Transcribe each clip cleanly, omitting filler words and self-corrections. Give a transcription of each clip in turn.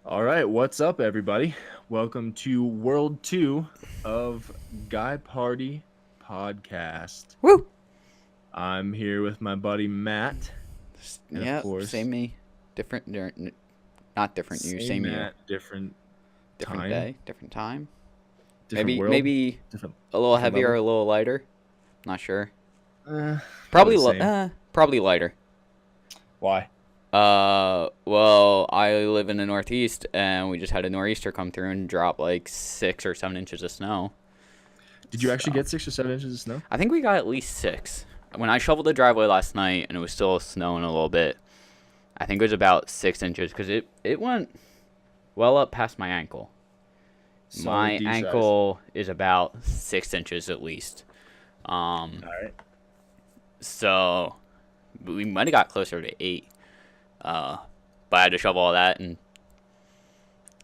All right, what's up, everybody? Welcome to World 2 of Guy Party Podcast. Woo! I'm here with my buddy Matt, and of Yeah, course, same me. Not different you, same same you. Matt, different Different time, day, different time. different Maybe world, maybe different a little different heavier, level. a little lighter. Not sure. Probably Probably the same. probably lighter. Why? Well, I live in the Northeast, and we just had a nor'easter come through and drop like 6 or 7 inches of snow. Did you actually So get 6 or 7 inches of snow? I think we got at least 6. When I shoveled the driveway last night, and it was still snowing a little bit, I think it was about 6 inches because it went well up past my ankle. Solid My D size. ankle is about 6 inches at least. All right. So we might have got closer to 8. But I had to shovel all that, and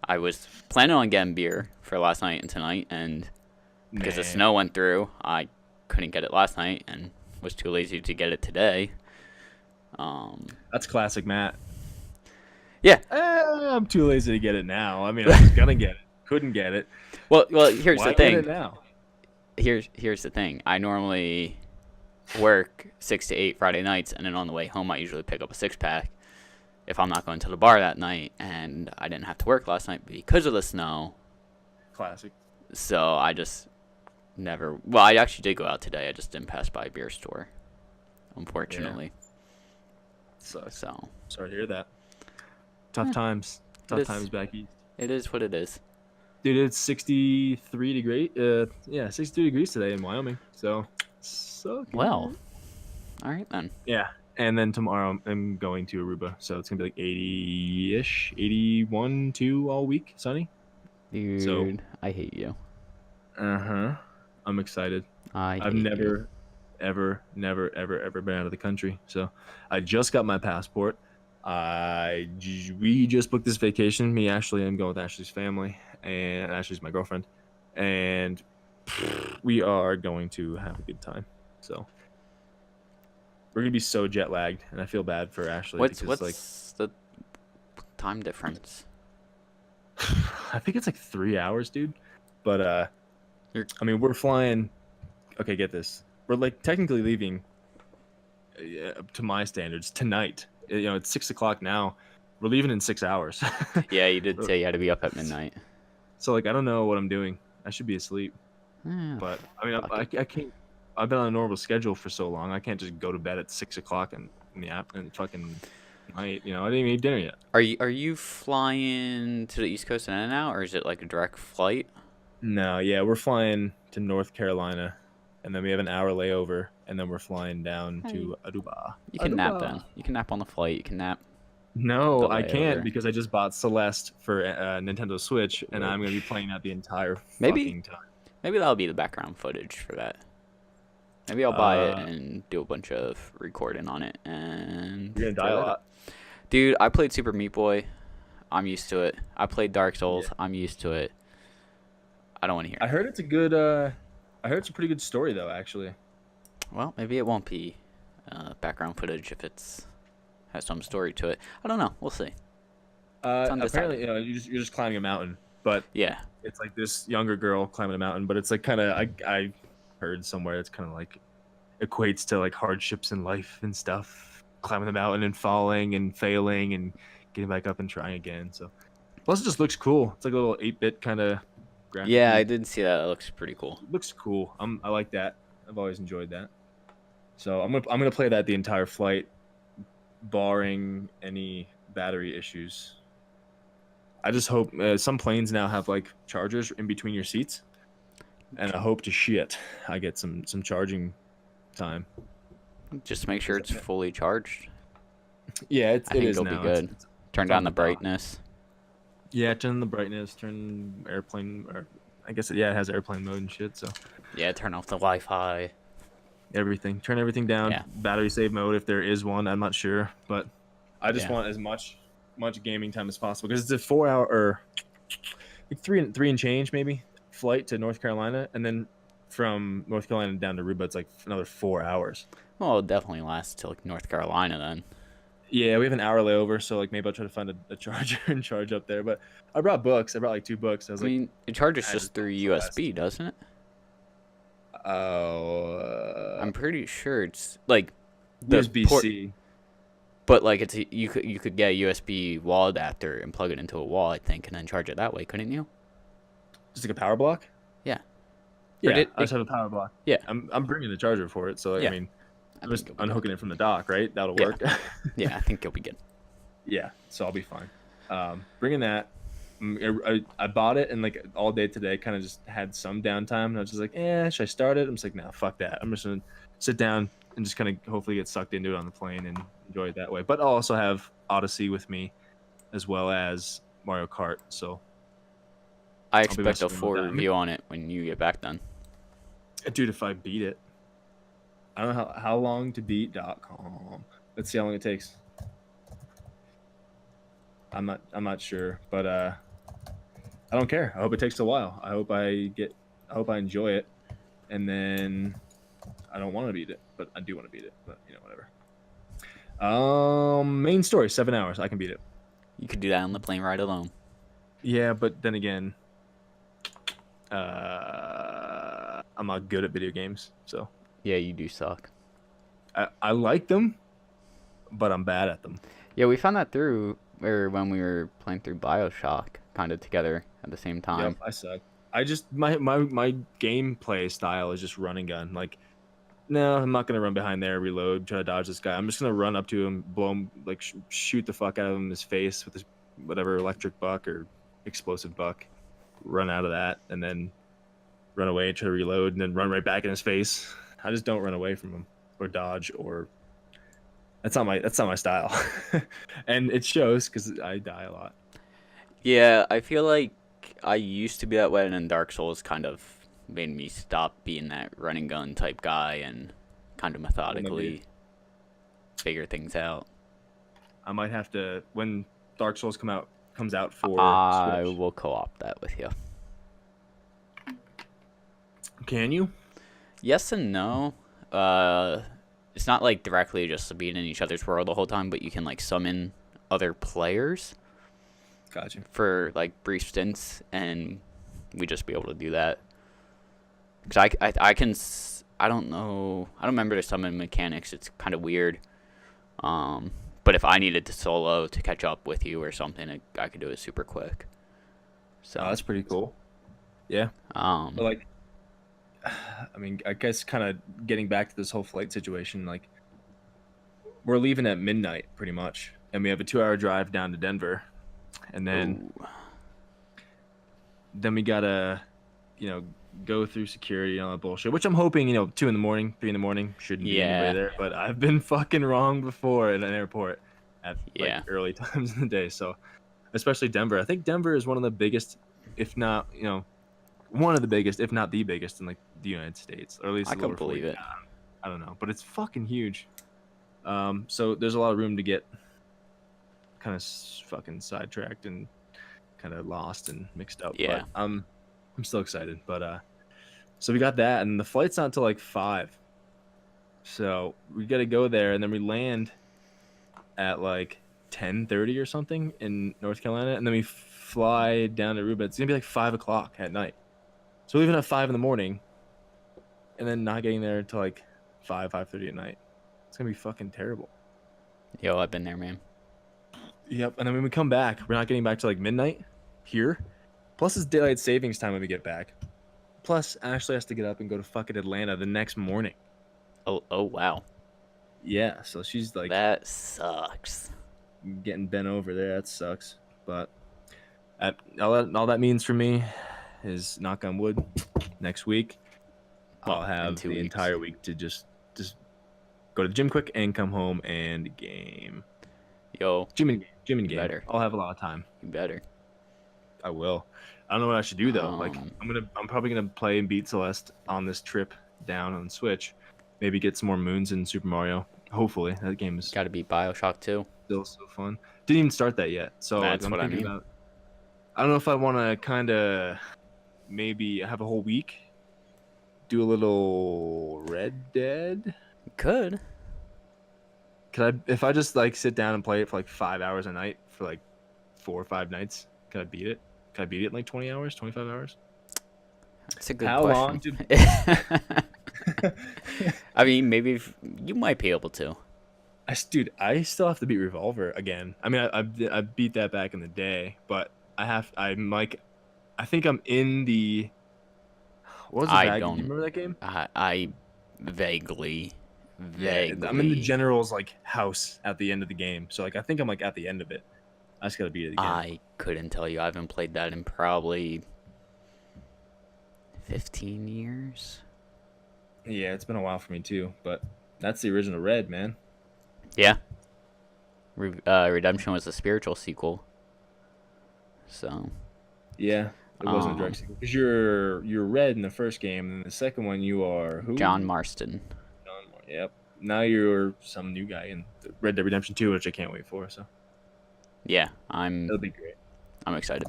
I was planning on getting beer for last night and tonight, and because the Man, snow went through, I couldn't get it last night and was too lazy to get it today. that's classic Matt. Yeah. I'm too lazy to get it now. I mean, I was gonna get it, couldn't get it. Well, here's Why the get it thing. now? Here's the thing. I normally work 6 to 8 Friday nights, and then on the way home, I usually pick up a 6 pack if I'm not going to the bar that night. And I didn't have to work last night because of the snow, Classic. so I just never. Well, I actually did go out today. I just didn't pass by a beer store, unfortunately. Sucks. So Sorry to hear that. Tough Yeah. times. It Tough is. times back east. It is what it is. Dude, it's 63 degree. 63 degrees today in Wyoming. So, Well, all right then. yeah. And then tomorrow I'm going to Aruba, so it's gonna be like 80-ish, 81, 2 all week, sunny. Dude, I hate you. I'm excited. I I've hate never, ever, never, ever been out of the country. So, I just got my passport. We just booked this vacation. Me, Ashley, I'm going with Ashley's family, and Ashley's my girlfriend, and we are going to have a good time. So we're gonna be so jet lagged, and I feel bad for Ashley What's because the time difference? I think it's like 3 hours, dude. But You're- I mean, we're flying. Okay, get this. We're like technically leaving, to my standards, tonight. It's 6 o'clock now. We're leaving in 6 hours. Yeah, you did say you had to be up at midnight. So like, I don't know what I'm doing. I should be asleep. But I mean, fuck I can't. I've been on a normal schedule for so long. I can't just go to bed at 6 o'clock in the app and fucking night. I didn't even eat dinner yet. Are you flying to the East Coast and in and out, or is it like a direct flight? No, yeah, we're flying to North Carolina, and then we have an hour layover, and then we're flying down to Aruba. You can nap Aruba. then. You can nap on the flight. You can nap. No, The I can't layover. because I just bought Celeste for Nintendo Switch, and I'm gonna be playing that the entire fucking time. Maybe that'll be the background footage for that. Maybe I'll buy it Uh, and do a bunch of recording on it. And You're gonna die a throw that lot. up. Dude, I played Super Meat Boy. I'm used to it. I played Dark Souls. Yeah. I'm used to it. I don't want to hear I it. heard it's a good. I heard it's a pretty good story though, actually. Well, maybe it won't be background footage if it's has some story to it. I don't know. We'll see. undecided. Apparently, you're just climbing a mountain, but Yeah. it's like this younger girl climbing a mountain, but it's like kind of I heard somewhere it's kind of like equates to like hardships in life and stuff, climbing the mountain and falling and failing and getting back up and trying again. So plus it just looks cool. It's like a little 8-bit kind of graphic. Yeah, I did see that. It looks pretty cool. Looks cool. I like that. I've always enjoyed that. So I'm gonna play that the entire flight, barring any battery issues. I just hope some planes now have like chargers in between your seats, and I hope to shit I get some charging time. Just make sure it's fully charged. Yeah, I it think is it'll now. be good. Turn it's down on the the top. brightness. Yeah, turn the brightness, turn airplane, or I guess it has airplane mode and shit. So Yeah, turn off the Wi-Fi. everything, turn everything down. Yeah. Battery save mode if there is one. I'm not sure, but I just Yeah. want as much gaming time as possible because it's a 4 hour or like three and change maybe flight to North Carolina, and then from North Carolina down to Aruba it's like another 4 hours. Well, it'll definitely last till North Carolina then. Yeah, we have an hour layover, so like maybe I'll try to find a charger and charge up there. But I brought books. I brought like 2 books. I was I like, mean, it charges I just just through bought USB, doesn't it? Oh, I'm pretty sure it's like the USB port, C. but like you could get a USB wall adapter and plug it into a wall, I think, and then charge it that way, couldn't you? Just like a power block. Yeah. Yeah, It, I it, just have a power block. yeah. I'm bringing the charger for it. So like, Yeah. I mean, I I'm just think it'll be unhooking good. it from the dock, right? That'll Yeah. work. Yeah, I think you'll be good. Yeah, so I'll be fine. Bringing that. I bought it and like all day today, kind of just had some downtime, and I was just like, should I start it? I'm just like, nah, fuck that. I'm just gonna sit down and just kind of hopefully get sucked into it on the plane and enjoy it that way. But I'll also have Odyssey with me, as well as Mario Kart. So, I be expect messing a with full that. review on it when you get back then. dude, if I beat it, I don't know how long to beat.com. Let's see how long it takes. I'm not sure, but I don't care. I hope it takes a while. I hope I enjoy it, and then I don't want to beat it, but I do want to beat it. But whatever. Main story, 7 hours. I can beat it. You could do that on the plane ride alone. Yeah, but then again, I'm not good at video games, so Yeah, you do suck. I like them, but I'm bad at them. Yeah, we found that through or when we were playing through BioShock kind of together at the same time. Yep, I suck. I just my gameplay style is just run and gun. Like, no, I'm not gonna run behind there, reload, try to dodge this guy. I'm just gonna run up to him, blow him, like shoot the fuck out of him in his face with his whatever electric buck or explosive buck. Run out of that, and then run away and try to reload, and then run right back in his face. I just don't run away from him or dodge or. That's not my style, and it shows because I die a lot. Yeah, I feel like I used to be that way, and then Dark Souls kind of made me stop being that running gun type guy and kind of methodically figure things out. I might have to when Dark Souls comes out for I Switch. will co-op that with you. Can you? Yes and no. It's not like directly just being in each other's world the whole time, but you can like summon other players Gotcha. for like brief stints, and we just be able to do that. Because I don't know, I don't remember the summon mechanics. It's kind of weird. But if I needed to solo to catch up with you or something, I could do it super quick. So Oh, that's pretty cool. Yeah. But like, I mean, I guess kind of getting back to this whole flight situation, like, we're leaving at midnight pretty much, and we have a 2-hour drive down to Denver, and then ooh. then we gotta, go through security and all that bullshit. Which I'm hoping, 2 in the morning, 3 in the morning shouldn't be Yeah. anybody there. But I've been fucking wrong before at an airport at Yeah. like early times in the day. So, especially Denver. I think Denver is one of the biggest, if not, one of the biggest, if not the biggest in like the United States, or at least I the can lower believe 40. it. I don't know, but it's fucking huge. So there's a lot of room to get kind of fucking sidetracked and kind of lost and mixed up. Yeah. But I'm still excited. But so we got that, and the flight's not until like 5. So we got to go there, and then we land at like 10:30 or something in North Carolina, and then we fly down to Aruba. It's gonna be like 5 o'clock at night. So we're leaving at 5 in the morning, and then not getting there until like 5:30 at night. It's gonna be fucking terrible. Yo, I've been there, man. Yep. And then when we come back, we're not getting back to like midnight here. Plus it's daylight savings time when we get back. Plus Ashley has to get up and go to fucking Atlanta the next morning. Oh wow. Yeah, so she's like That sucks. getting bent over there. That sucks. But all that means for me is, knock on wood, next week Well, I'll in have 2 the weeks. entire week to just go to the gym quick and come home and game. Yo, Gym and game. Better. I'll have a lot of time. you better. I will. I don't know what I should do though. Like, Um, I'm probably gonna play and beat Celeste on this trip down on Switch. Maybe get some more moons in Super Mario. Hopefully, that game is Got to be BioShock 2. still so fun. Didn't even start that yet. So like, That's I'm what I thinking mean. about. I don't know if I want to kind of maybe have a whole week, do a little Red Dead. Could. if I just like sit down and play it for like 5 hours a night for like 4 or 5 nights, can I beat it? Can I beat it in like 20 hours, 25 hours? That's a good How long question. did I mean, maybe you might be able to. dude, I still have to beat Revolver again. I mean, I beat that back in the day, but I'm like, I think I'm in the. What was the I bag? Do you don't. remember that game? I vaguely, Yeah, I'm in the vaguely. general's like house at the end of the game, so like I think I'm like at the end of it. I just gotta beat it again. I couldn't tell you. I haven't played that in probably 15 years. Yeah, it's been a while for me too, but that's the original Red, man. Yeah. Redemption was a spiritual sequel. So, Yeah, it wasn't a um, direct sequel because you're Red in the first game, and the second one you are who? John Marston. John Moore. Yep. Now you're some new guy in Red Dead Redemption 2, which I can't wait for. So Yeah, I'm that'll be great. excited.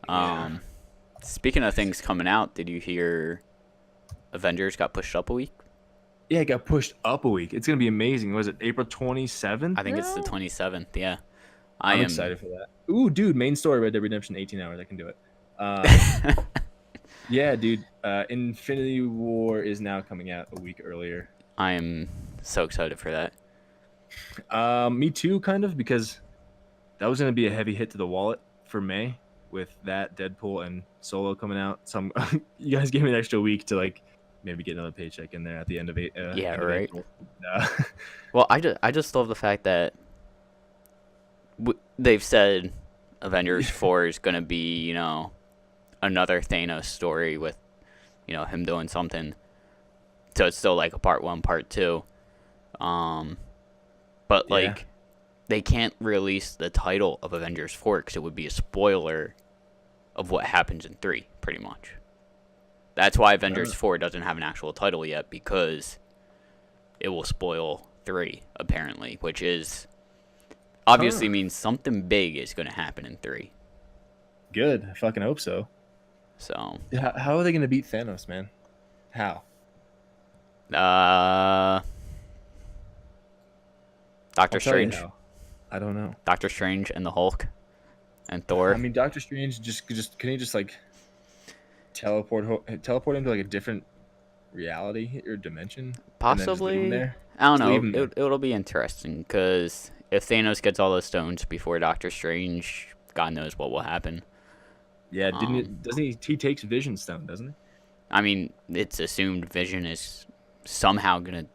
Yeah. Speaking of things coming out, did you hear Avengers got pushed up a week? Yeah, it got pushed up a week. It's gonna be amazing. Was it April 27th? I think it's the 27th. Yeah. I'm I excited for that. Ooh, dude, main story Red Dead Redemption 18 hours. I can do it. am. Yeah, dude. Infinity War is now coming out a week earlier. I am so excited for that. Me too, kind of, because that was gonna be a heavy hit to the wallet for May with that Deadpool and Solo coming out. Some you guys gave me an extra week to like maybe get another paycheck in there at the end of Yeah, end of right. April. Well, I just love the fact that they've said Avengers 4 is going to be, another Thanos story with, him doing something. So it's still like a part 1, part 2. But like Yeah. they can't release the title of Avengers 4 cuz it would be a spoiler of what happens in 3, pretty much. That's why Avengers 4 doesn't have an actual title yet, because it will spoil 3 apparently, which is obviously means something big is going to happen in 3. Good. I fucking hope so. So, How are they gonna beat Thanos, man? How? Doctor I'll tell you Strange, how. I don't know. Doctor Strange and the Hulk and Thor. I mean, Doctor Strange just can he just like teleport him to like a different reality or dimension? And then just leave him Possibly. there? I don't Just leave him know. there. It'll be interesting because if Thanos gets all those stones before Doctor Strange, God knows what will happen. Yeah, Um, doesn't he takes Vision Stone, doesn't he? I mean, it's assumed Vision is somehow gonna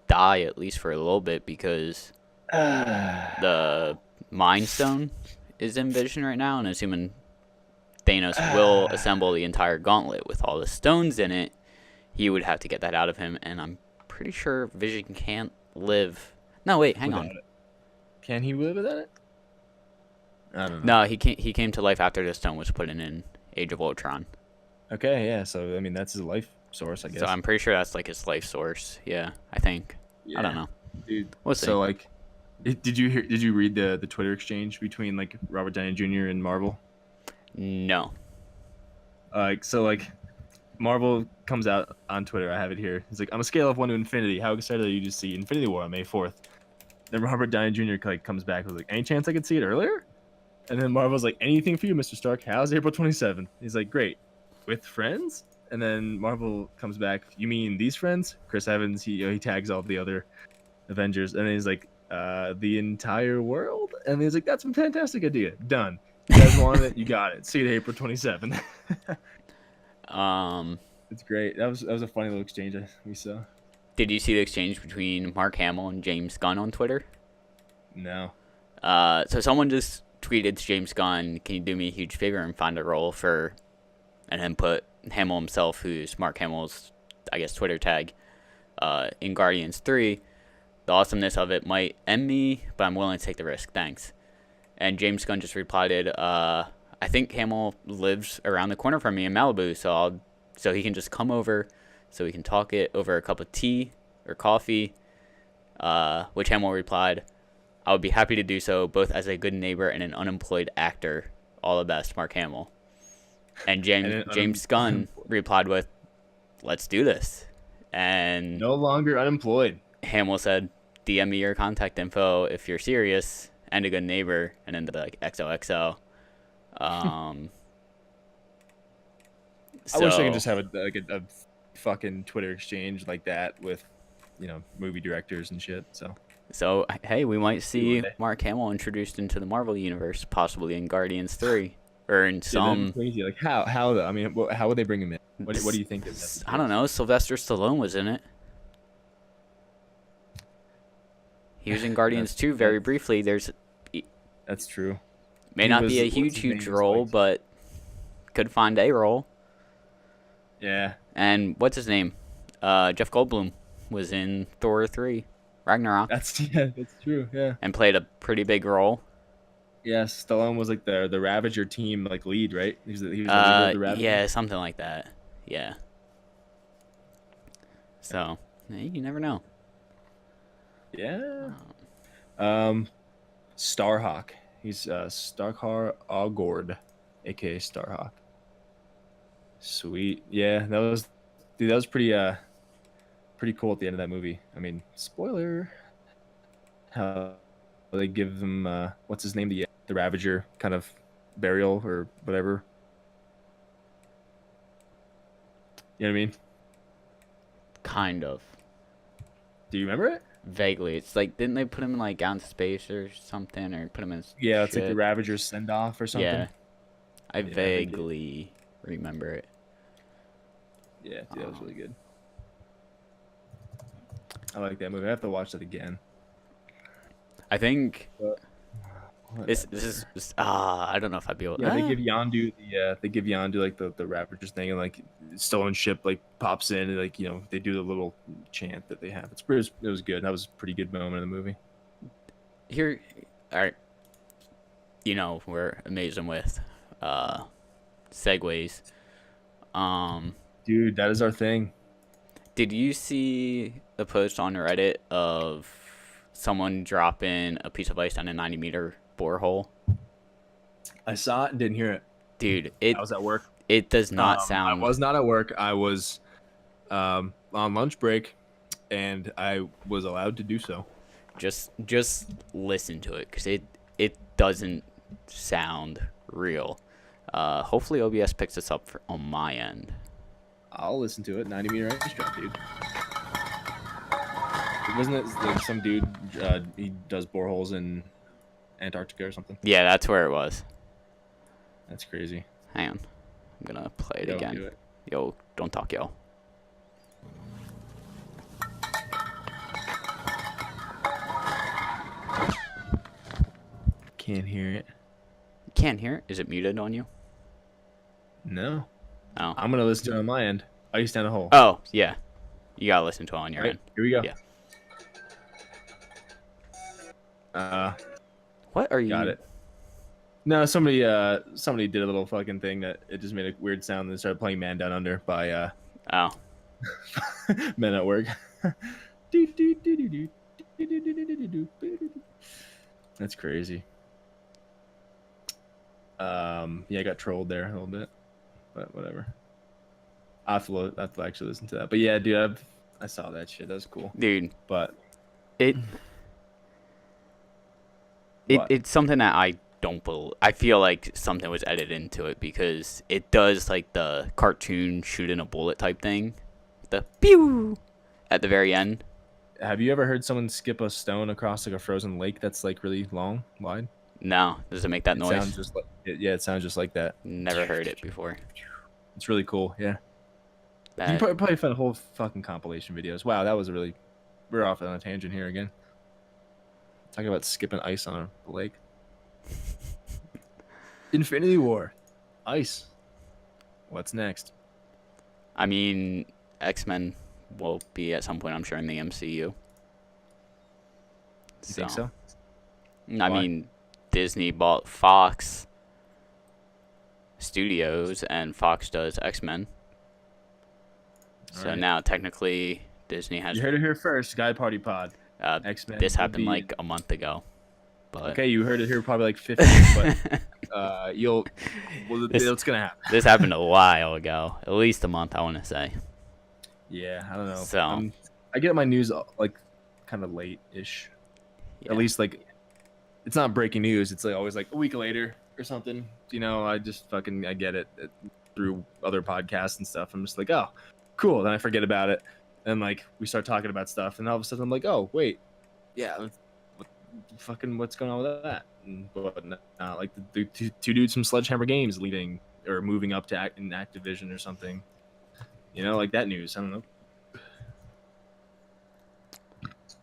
die at least for a little bit, because the Mind Stone is in Vision right now, and assuming Thanos will assemble the entire gauntlet with all the stones in it, he would have to get that out of him, and I'm pretty sure Vision can't live. No, wait, hang on. Without it. Can he live without it? I don't know. No, he can't. He came to life after the stone was put in Age of Ultron. Okay, yeah. So I mean, that's his life source, I guess. So I'm pretty sure that's like his life source. Yeah, I think. I don't know. dude. We'll see. So like, did you read the Twitter exchange between like Robert Downey Jr. and Marvel? No. Like Marvel comes out on Twitter. I have it here. He's like, on a scale of 1 to infinity, how excited are you to see Infinity War on May 4th? Then Robert Downey Jr. like comes back with like, any chance I could see it earlier? And then Marvel's like, anything for you, Mr. Stark. How's April 27th? He's like, great. With friends? And then Marvel comes back. You mean these friends? Chris Evans. He tags all the other Avengers, and then he's like, the entire world. And he's like, that's a fantastic idea. Done. You guys wanted it. You got it. See you April 27th. It's great. That was a funny little exchange we saw. Did you see the exchange between Mark Hamill and James Gunn on Twitter? No. So someone just tweeted to James Gunn, "Can you do me a huge favor and find a role for," and then put Hamill himself, who's Mark Hamill's, I guess, Twitter tag, in Guardians 3. The awesomeness of it might end me, but I'm willing to take the risk. Thanks. And James Gunn just replied, I think Hamill lives around the corner from me in Malibu, so he can just come over, so we can talk it over a cup of tea or coffee. Which Hamill replied, I would be happy to do so, both as a good neighbor and an unemployed actor. All the best, Mark Hamill. And James Gunn replied with, let's do this. And no longer unemployed. Hamill said, DM me your contact info if you're serious and a good neighbor, and then they'll be like XOXO. I wish I could just have a fucking Twitter exchange like that with, movie directors and shit. So hey, we might see one day. Mark Hamill introduced into the Marvel universe, possibly in Guardians 3 or in Dude, some. that'd be crazy. Like how though? I mean, how would they bring him in? What do you think? I don't know. Sylvester Stallone was in it. He was in Guardians 2 very briefly. That's true. May not be a huge role, but could find a role. Yeah. And what's his name? Jeff Goldblum was in Thor 3, Ragnarok. That's true. Yeah. And played a pretty big role. Yes, Stallone was like the Ravager team like lead, right? He was the leader of the Ravager. Yeah, something like that. Yeah. So, you never know. Yeah. Starhawk. He's Starkhar Ogord, aka Starhawk. Sweet. Yeah, that was pretty cool at the end of that movie. I mean, spoiler. How they give them what's his name, the Ravager kind of burial or whatever. You know what I mean? Kind of. Do you remember it? Vaguely. It's like, didn't they put him in like out into space or something, or put him in? Yeah, it's like the Ravager's send off or something. Yeah, I vaguely remember it. Yeah, dude, that was really good. I like that movie. I have to watch that again. I think this is I don't know if I'd be able. Yeah, they give Yondu like the Ravagers thing, and like stolen ship like pops in, and like they do the little chant that they have. It was good. That was a pretty good moment in the movie. Here, all right. We're amazing with segues. Dude, that is our thing. Did you see the post on Reddit of someone dropping a piece of ice down a 90-meter borehole? I saw it and didn't hear it. Dude, I was at work. It does not sound. I was not at work. I was on lunch break, and I was allowed to do so. Just listen to it, because it doesn't sound real. Hopefully OBS picks this up on my end. I'll listen to it. 90-meter ice drop, dude. Wasn't it like some dude? He does boreholes in Antarctica or something. Yeah, that's where it was. That's crazy. Hang on, I'm gonna play it again. Do it. Yo, don't talk, yo. Can't hear it. Can't hear it? Is it muted on you? No. Oh. I'm gonna listen to it on my end. Ice down a hole. Oh, yeah. You gotta listen to it on your end. Here we go. Yeah. What are you? Got it. No, somebody did a little fucking thing that it just made a weird sound and started playing Man Down Under by Oh. Men at Work. That's crazy. Yeah, I got trolled there a little bit, but whatever. I have to actually listen to that. But yeah, dude, I saw that shit. That was cool, Dude. But it's something that I don't believe. I feel like something was edited into it, because it does like the cartoon shooting a bullet type thing, the pew at the very end. Have you ever heard someone skip a stone across like a frozen lake that's like really wide? No, does it make that noise? Sounds just like it sounds just like that. Never heard it before. It's really cool. Yeah. You probably find whole fucking compilation videos. Wow, that was we're off on a tangent here again. Talking about skipping ice on a lake. Infinity War. Ice. What's next? I mean, X-Men will be at some point, I'm sure, in the MCU. You think so? I mean, Disney bought Fox Studios, and Fox does X-Men. So now, technically, Disney has... You heard it here first, Guy Party Pod. X-Men. This happened like a month ago. But... Okay, you heard it here probably like 50, but it's going to happen. This happened a while ago. At least a month, I want to say. Yeah, I don't know. So... I get my news like kind of late-ish. Yeah. At least like it's not breaking news. It's like always like a week later or something. You know, I just fucking I get it through other podcasts and stuff. I'm just like, oh, cool. Then I forget about it, and like we start talking about stuff, and all of a sudden I'm like, oh wait, yeah, what's going on with that? And whatnot. Like the two dudes from Sledgehammer Games leaving or moving up to in Activision or something. You know, like that news. I don't know.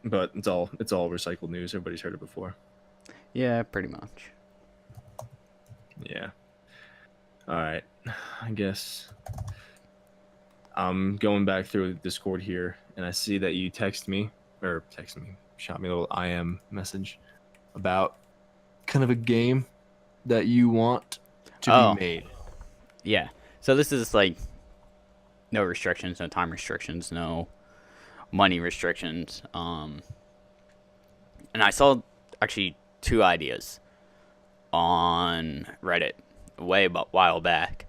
But it's all recycled news. Everybody's heard it before. Yeah, pretty much. Yeah. All right. I guess I'm going back through Discord here, and I see that you shot me a little IM message about kind of a game that you want to be made. Yeah. So this is like no restrictions, no time restrictions, no money restrictions. And I saw actually 2 ideas on Reddit way a while back.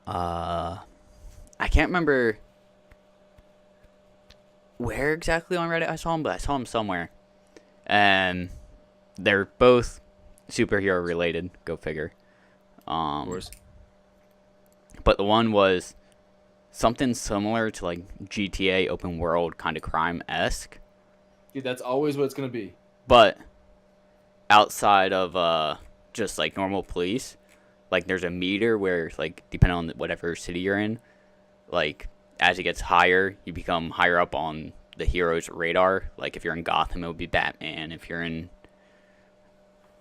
I can't remember where exactly on Reddit I saw them, but I saw them somewhere. And they're both superhero related. Go figure. Of course. But the one was something similar to like GTA open world kind of crime-esque. Dude, that's always what it's gonna be. But outside of just like normal police, like there's a meter where like depending on whatever city you're in, like as it gets higher, you become higher up on the hero's radar. Like if you're in Gotham, it would be Batman. If you're in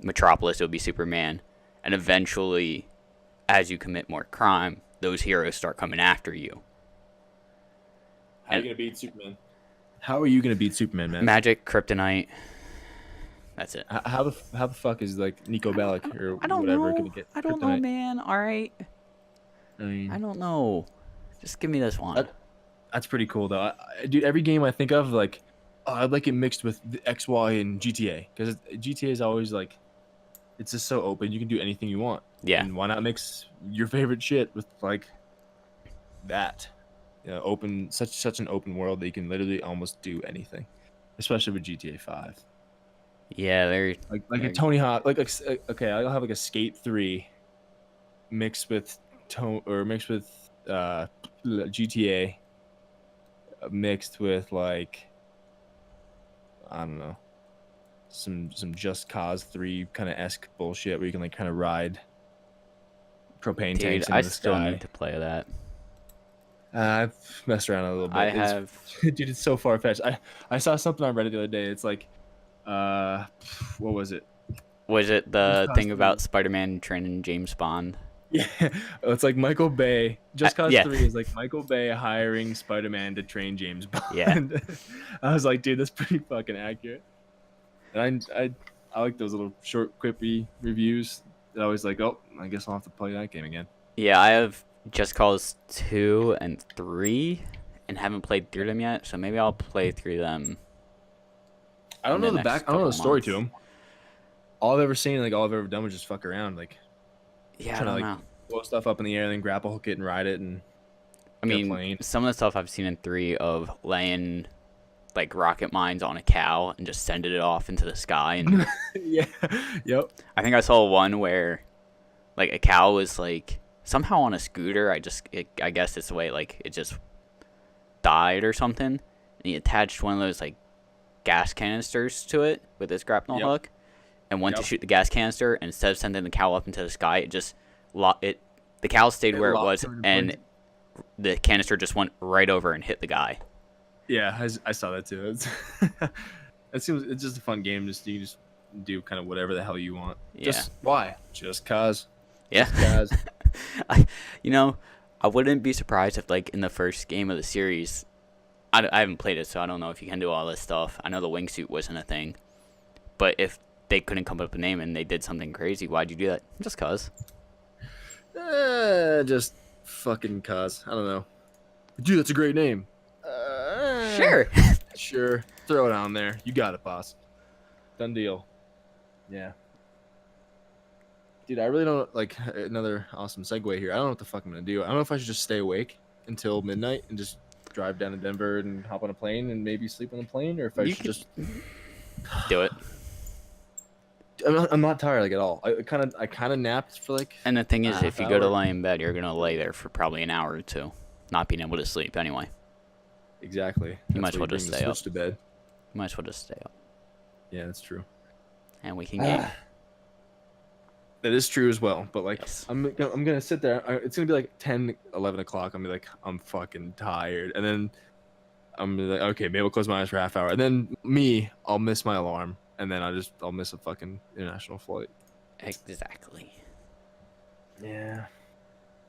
Metropolis, it would be Superman. And eventually, as you commit more crime, those heroes start coming after you. How are you gonna beat Superman? How are you gonna beat Superman, man? Magic, kryptonite. That's it. How the fuck is like Nico Bellic or I don't whatever know. gonna get? I don't know, kryptonite? man. All right. I mean, I don't know. Just give me this one. That's pretty cool though. Dude, every game I think of, like, oh, I'd like it mixed with the X, Y, and GTA because GTA is always like, it's just so open. You can do anything you want. Yeah. And why not mix your favorite shit with like that? You know, open such an open world that you can literally almost do anything, especially with GTA 5. Yeah, they're Like a Tony Hawk, like okay, I'll have like a Skate 3 mixed with GTA, mixed with like I don't know, some Just Cause 3 kind of esque bullshit where you can like kind of ride propane dude. tanks into I the still sky. need to play that. I've messed around a little bit. I have. Dude, it's so far fetched. I saw something on Reddit the other day. It's like, what was it? Was it the Just Cause thing about 3. Spider-Man training James Bond? Yeah, it's like Michael Bay. Just Cause yeah. 3 is like Michael Bay hiring Spider-Man to train James Bond. Yeah. I was like, dude, that's pretty fucking accurate. And I like those little short, quippy reviews. I was like, oh, I guess I'll have to play that game again. Yeah, I have Just Cause 2 and 3 and haven't played through them yet, so maybe I'll play through them. I don't know the next back. I don't know the couple story to months. them. All I've ever seen, like all I've ever done, was just fuck around, like Yeah, I trying to don't like know. blow stuff up in the air, and then grapple hook it and ride it, and I get a mean, plane. some of the stuff I've seen in 3 of laying like rocket mines on a cow and just sending it off into the sky. And Yeah, yep. I think I saw one where like a cow was like somehow on a scooter. I guess it's the way like it just died or something. And he attached one of those like gas canisters to it with his grapnel Yep. hook and went to shoot the gas canister. And instead of sending the cow up into the sky, it just the cow stayed where it locked was, him in and place. the canister just went right over and hit the guy. Yeah, I saw that too. It's just a fun game. You just do kind of whatever the hell you want. Yeah. Just why? Just cause. Yeah. Just cause. I wouldn't be surprised if like in the first game of the series, I haven't played it, so I don't know if you can do all this stuff. I know the wingsuit wasn't a thing, but if they couldn't come up with a name and they did something crazy, why'd you do that? Just cause. Just fucking cause. I don't know. Dude, that's a great name. Sure. Sure. Throw it on there. You got it, boss. Done deal. Yeah. Dude, I really don't like another awesome segue here. I don't know what the fuck I'm gonna do. I don't know if I should just stay awake until midnight and just drive down to Denver and hop on a plane and maybe sleep on the plane, or if I You should could just. do it. I'm not tired like at all. I kind of napped for like. And the thing is, a if half you go to hour. lay in bed, you're gonna lay there for probably an hour or two, not being able to sleep anyway. Exactly. You might as why well bring just the stay up. Switch to bed. You might as well just stay up, Yeah, that's true. and we can game. That is true as well. But like, Yes. I'm gonna sit there. It's gonna be like 10, 11 o'clock. I'm gonna be like, I'm fucking tired, and then I'm gonna be like, okay, maybe I'll close my eyes for a half hour, and then I'll miss my alarm, and then I'll miss a fucking international flight. Exactly. Yeah.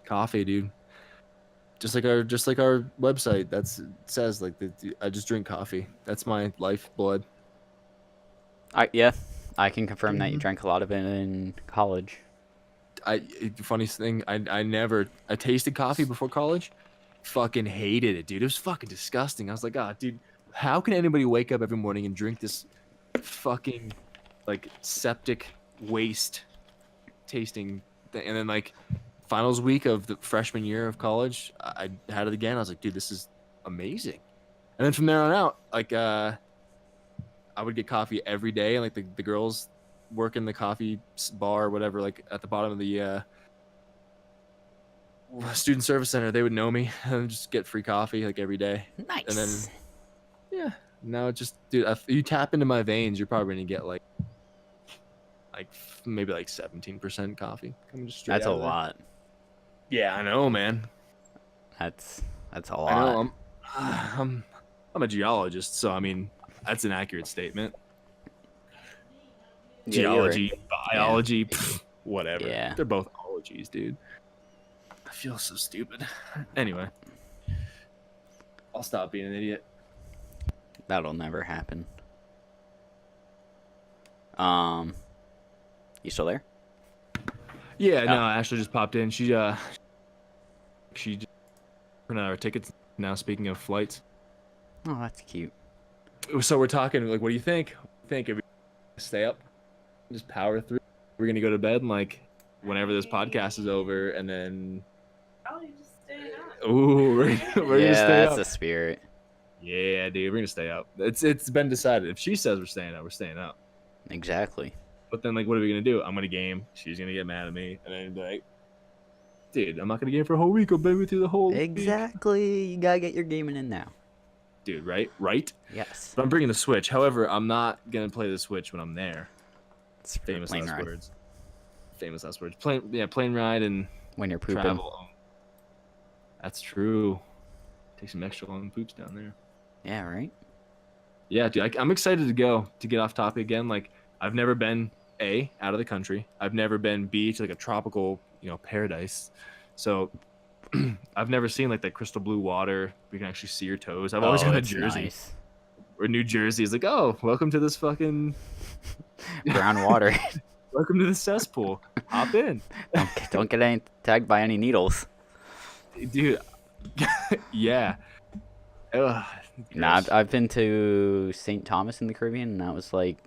Coffee, dude. Just like our website. It says like I just drink coffee. That's my lifeblood. I can confirm that you drank a lot of it in college. Funniest thing, I tasted coffee before college. Fucking hated it, dude. It was fucking disgusting. I was like, ah, dude, how can anybody wake up every morning and drink this fucking like septic waste tasting thing? And then like finals week of the freshman year of college, I had it again. I was like, dude, this is amazing. And then from there on out, like I would get coffee every day, and like the girls work in the coffee bar or whatever, like at the bottom of the student service center, they would know me and just get free coffee like every day. Nice. And then yeah, now it just, dude, if you tap into my veins, you're probably gonna get like maybe like 17% coffee coming just straight That's a out of there. lot. Yeah, I know, man. That's a I lot. know. I'm a geologist, so I mean that's an accurate statement. Yeah, you're Geology, biology, whatever. Yeah. They're both ologies, dude. I feel so stupid. Anyway, I'll stop being an idiot. That'll never happen. You still there? Yeah, no, Ashley just popped in. She just printed out our tickets now. Speaking of flights, Oh, that's cute. so we're talking like, what do you think? If we stay up, just power through? We're gonna go to bed and like whenever this podcast is over, and then Probably just staying up. ooh, we're gonna Yeah, stay that's up. the spirit. Yeah, dude, we're gonna stay up. It's been decided. If she says we're staying up, we're staying up. Exactly. But then like, what are we gonna do? I'm gonna game. She's gonna get mad at me, and then be like, dude, I'm not gonna game for a whole week. I'll be with you the whole week. Exactly. You gotta get your gaming in now. Dude, right? Yes. But I'm bringing the Switch. However, I'm not gonna play the Switch when I'm there. It's for Famous plane last ride. words. Famous last words. Plane ride and When you're pooping. travel. That's true. Take some extra long poops down there. Yeah, right? Yeah, dude, I'm excited to go. To get off topic again, like I've never been out of the country. I've never been to like a tropical, paradise. So I've never seen like that crystal blue water. We can actually see your toes. I've always gone to it's Jersey. nice. Or New Jersey is like, oh, welcome to this fucking Brown water. welcome to the cesspool. Hop in. Don't get tagged by any needles. Dude. Yeah. Ugh, Nah, gross. I've been to St. Thomas in the Caribbean, and that was like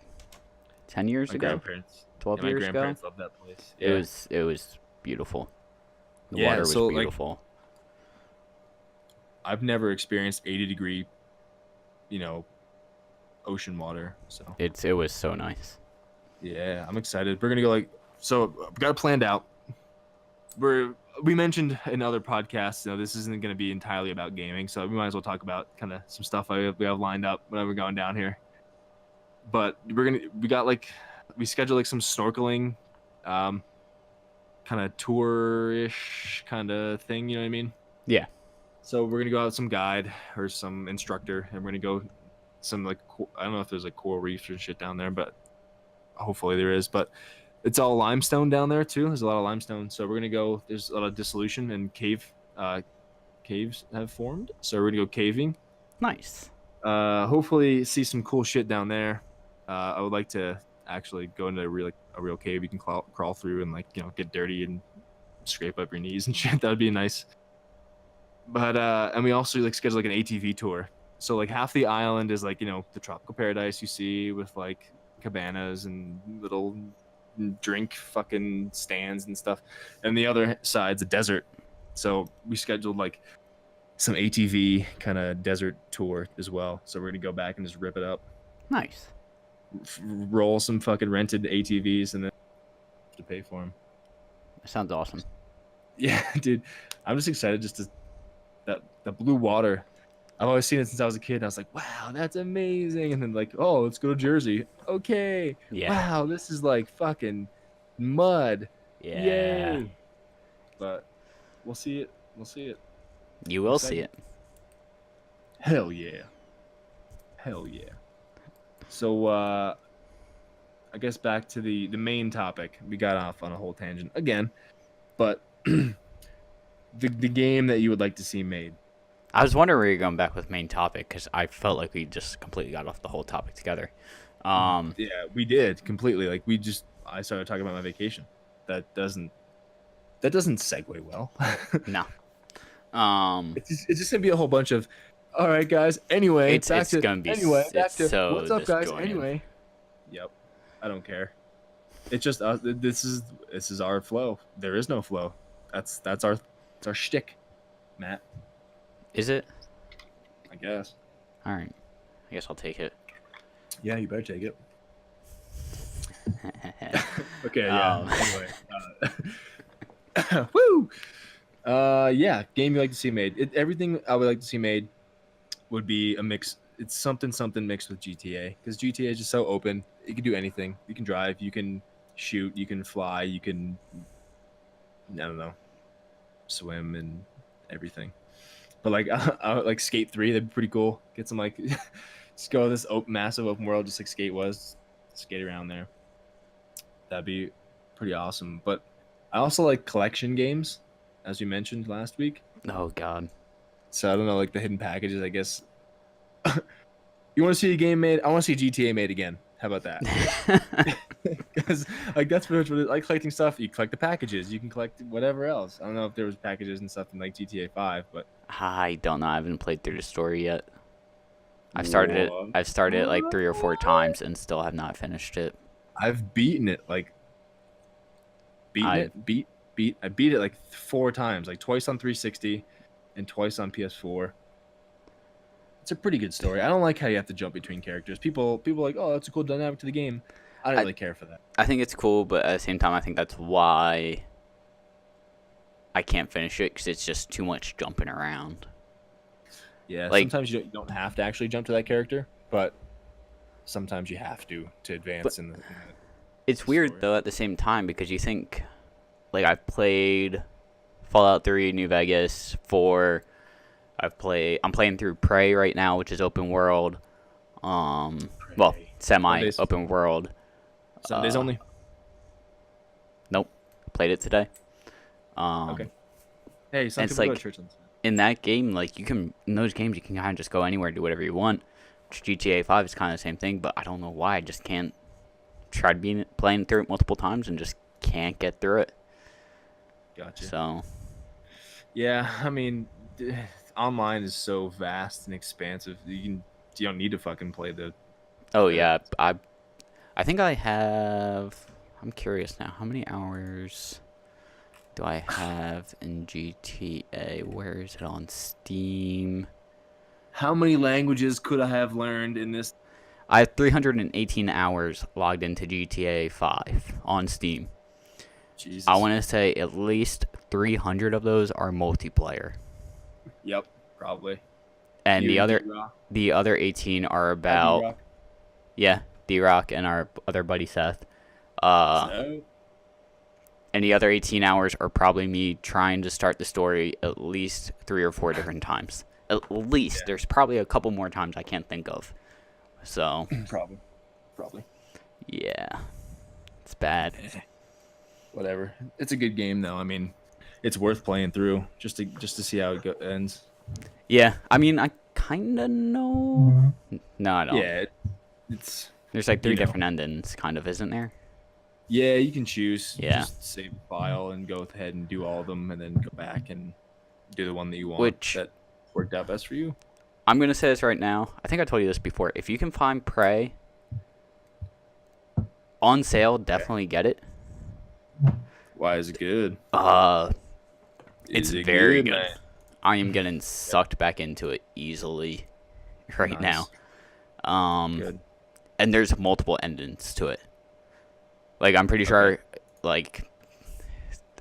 10 years My ago, grandparents. 12 Yeah, my years ago. grandparents love that place. Yeah. It was beautiful. The Yeah, water was so, like, beautiful. I've never experienced 80-degree, ocean water. So It was so nice. yeah, I'm excited. We're gonna go so we got it planned out. We mentioned in other podcasts, this isn't gonna be entirely about gaming, so we might as well talk about kind of some stuff we have lined up whenever we're going down here. But we scheduled some snorkeling, kind of tour-ish kind of thing. You know what I mean? Yeah. So we're gonna go out with some guide or some instructor, and we're gonna go some I don't know if there's coral reefs or shit down there, but hopefully there is. But it's all limestone down there too. There's a lot of limestone, so we're gonna go. There's a lot of dissolution and caves have formed, so we're gonna go caving. Nice. Hopefully see some cool shit down there. I would like to actually go into a real cave you can crawl through and get dirty and scrape up your knees and shit. That would be nice. But and we also schedule an ATV tour. So half the island is the tropical paradise you see with cabanas and little drink fucking stands and stuff, and the other side's a desert. So we scheduled some ATV kind of desert tour as well. So we're gonna go back and just rip it up, Nice. roll some fucking rented ATVs, and then to pay for them. That sounds awesome. Yeah, dude, I'm just excited just to the blue water. I've always seen it since I was a kid. And I was like, wow, that's amazing. And then like, oh, let's go to Jersey. Okay. Yeah. Wow, this is like fucking mud. Yeah. Yay. But we'll see it. We'll see it. You will see it. Hell yeah. Hell yeah. So I guess back to the main topic. We got off on a whole tangent again. But the game that you would like to see made. I was wondering where you're going back with main topic because I felt like we just completely got off the whole topic together. Yeah, we did completely. Like I started talking about my vacation. That doesn't segue well. No. It's just gonna be a whole bunch of, all right, guys. Anyway, It's gonna be so what's up, guys? disjointed. Anyway, yep. I don't care. It's just us. This is our flow. There is no flow. That's our shtick, Matt. Is it? I guess. All right. I guess I'll take it. Yeah, you better take it. Okay. Yeah. Anyway. Woo. Yeah. Game you like to see made. Everything I would like to see made would be a mix. It's something mixed with GTA because GTA is just so open. You can do anything. You can drive. You can shoot. You can fly. You can. I don't know. Swim and everything. But like Skate 3, that'd be pretty cool. Get some like, just go this massive open world, just like Skate was, skate around there. That'd be pretty awesome. But I also like collection games, as you mentioned last week. Oh God. So I don't know, like the hidden packages, I guess. You want to see a game made? I want to see GTA made again. How about that? Because like that's pretty much what like collecting stuff. You collect the packages. You can collect whatever else. I don't know if there was packages and stuff in like GTA 5, but I don't know. I haven't played through the story yet. I've started it like 3 or 4 times and still have not finished it. I've beaten it like I beat it like 4 times, like twice on 360 and twice on PS4. It's a pretty good story. I don't like how you have to jump between characters. People are like, oh, that's a cool dynamic to the game. I don't really care for that. I think it's cool, but at the same time, I think that's why I can't finish it because it's just too much jumping around. Yeah, Like- sometimes you don't have to actually jump to that character, but sometimes you have to advance in the It's weird story. though at the same time because you think, like I've played Fallout 3, New Vegas, 4. I'm playing through Prey right now, which is open world. Well, Prey. semi open world. Sundays only. Nope, played it today. Okay. Hey, some it's people go like- to church on Sunday. In that game, like in those games, you can kind of just go anywhere, do whatever you want. GTA 5 is kind of the same thing, but I don't know why I just can't. Tried playing through it multiple times and just can't get through it. Gotcha. So Yeah, I mean, online is so vast and expansive. You don't need to fucking play the. oh yeah, I think I have. I'm curious now. How many hours do I have in GTA? Where is it on Steam? How many languages could I have learned in this? I have 318 hours logged into GTA 5 on Steam. Jesus. I want to say at least 300 of those are multiplayer, Yep, probably. and You, D-Rock. the other 18 are Hi, about D-Rock. yeah, D-Rock and our other buddy Seth. So, And the other 18 hours are probably me trying to start the story at least 3 or 4 different times. At least. Yeah. There's probably a couple more times I can't think of. So, probably. yeah. It's bad. Whatever. It's a good game though. I mean, it's worth playing through just to see how it ends. Yeah, I mean, I kind of know. No, I don't. Yeah, it's There's like 3 you know. different endings, kind of, isn't there? yeah. You can choose. Yeah. Just save the file and go ahead and do all of them, and then go back and do the one that you want. Which- that worked out best for you. I'm going to say this right now. I think I told you this before. If you can find Prey on sale, definitely get it. Why is it good? It's Is it very good. man? I am getting sucked back into it easily right Nice. now. Good. And there's multiple endings to it. Like, I'm pretty sure, like,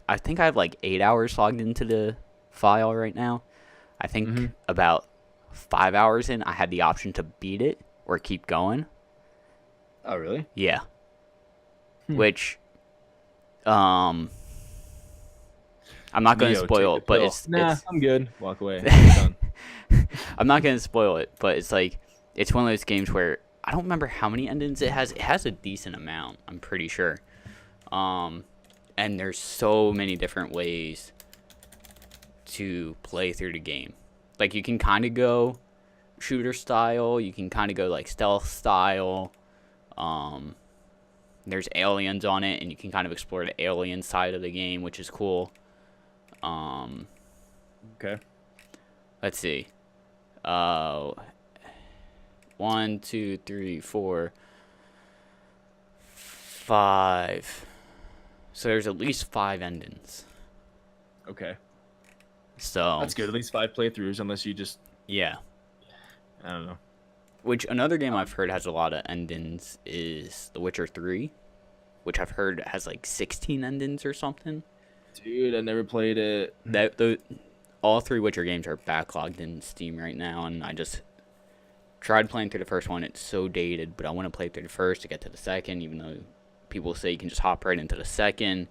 I think I have like 8 hours logged into the file right now. I think Mhm. about 5 hours in, I had the option to beat it or keep going. Oh, really? Yeah. Hmm. Which, I'm not going to Neo, spoil take it, the but pill. it's Nah, it's I'm good. Walk away. Done. I'm not going to spoil it, but it's like it's one of those games where I don't remember how many endings it has. It has a decent amount, I'm pretty sure. And there's so many different ways to play through the game. Like, you can kind of go shooter style, you can kind of go like stealth style. There's aliens on it, and you can kind of explore the alien side of the game, which is cool. Okay. Let's see. 1, 2, 3, 4, 5. So there's at least 5 endings. Okay. So That's good. At least 5 playthroughs, unless you just, yeah. I don't know. Which another game I've heard has a lot of endings is The Witcher 3, which I've heard has like 16 endings or something. Dude, I never played it. All 3 Witcher games are backlogged in Steam right now, and I just tried playing through the first one. It's so dated, but I want to play through the first to get to the second, even though people say you can just hop right into the second.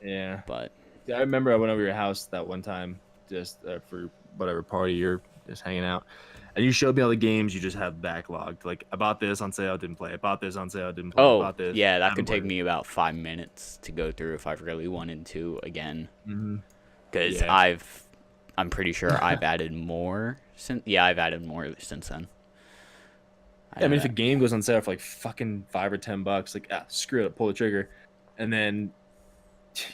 Yeah. But Yeah, I remember I went over your house that one time just for whatever party you're just hanging out. And you showed me all the games you just have backlogged. Like, I bought this on sale, didn't play it. Bought this on sale, didn't play it. oh Bought this. yeah, that haven't could take played me about 5 minutes to go through if I really wanted to again. Mm-hmm. Because Yeah. I'm pretty sure I've added more since. Yeah, I've added more since then. Yeah, I mean, if a game goes on sale for like fucking $5 or $10, like, screw it, pull the trigger, and then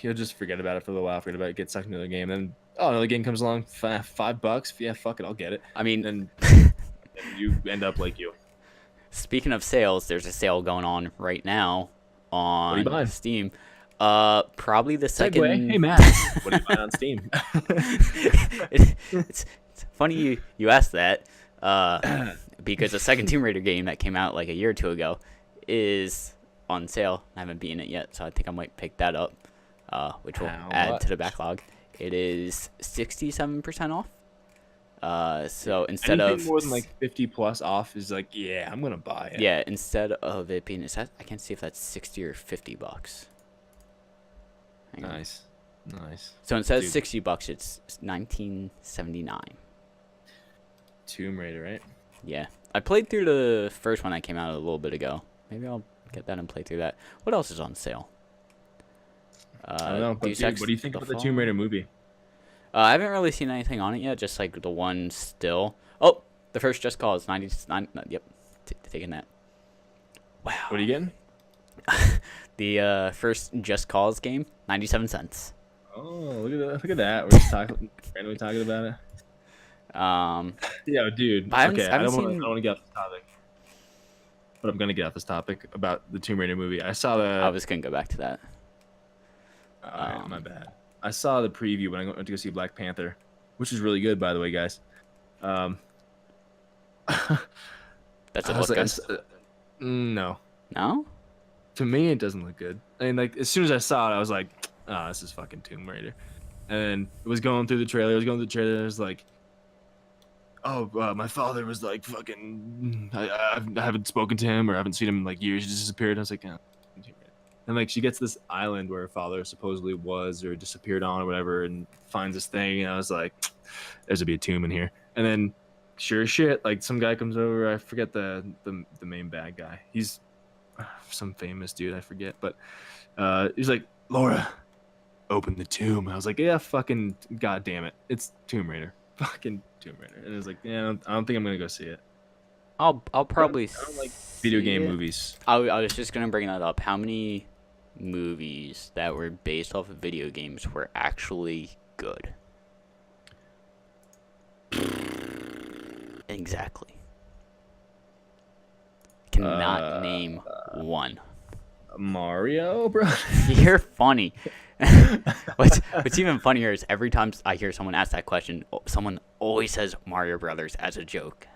you'll just forget about it for a little while, forget about it, get sucked into the game, then another game comes along, $5, yeah, fuck it, I'll get it. I mean, And you end up like you. speaking of sales, there's a sale going on right now What are you on buying? Steam. Probably the second. Segue. Hey Matt, what are you buying on Steam? it's funny you asked that, because the second Tomb Raider game that came out like a year or two ago is on sale. I haven't beaten it yet, so I think I might pick that up, which will How add to the much? backlog. It is 67% off. So instead Anything of more than like 50 plus off is like, yeah, I'm gonna buy it. yeah, instead of it being I can't see if that's 60 or $50. Hang on. Nice. So instead of Dude. $60, it's $19.79. Tomb Raider, right? Yeah, I played through the first one that came out a little bit ago. Maybe I'll get that and play through that. What else is on sale? I don't know, but Deus dude, Ex what do you think The about the Fall? Tomb Raider movie? I haven't really seen anything on it yet. Just like the one still. Oh, the first Just Cause 99. Yep, taking that. Wow. What are you getting? The first Just Cause game, 97 cents. Oh, look at that. We're just randomly talking about it. Yeah, dude. I Okay, I haven't don't seen- want to get off this topic, but I'm gonna get off this topic about the Tomb Raider movie. I saw the. I was gonna go back to that. Alright, my bad. I saw the preview when I went to go see Black Panther, which is really good, by the way, guys. That's I it. was Look like, good. no. No. To me, it doesn't look good. I mean, like, as soon as I saw it, I was like, "Ah, this is fucking Tomb Raider." And then it was going through the trailer. It was like, "Oh, my father was like fucking. I haven't spoken to him or I haven't seen him in like years. He just disappeared." And I was like, "Yeah." And like, she gets this island where her father supposedly was or disappeared on or whatever, and finds this thing. And I was like, "There's gonna be a tomb in here." And then, sure as shit, like some guy comes over. I forget the main bad guy. He's some famous dude, I forget, but he's like, "Laura, open the tomb." I was like, "Yeah, fucking goddamn it, it's Tomb Raider, fucking Tomb Raider." And it was like, "Yeah, I don't think I'm gonna go see it." I'll probably. I don't like video see game it. movies. I was just gonna bring that up. How many movies that were based off of video games were actually good? Exactly. Cannot name one. Mario, bro. You're funny. What's even funnier is every time I hear someone ask that question, someone always says Mario Brothers as a joke.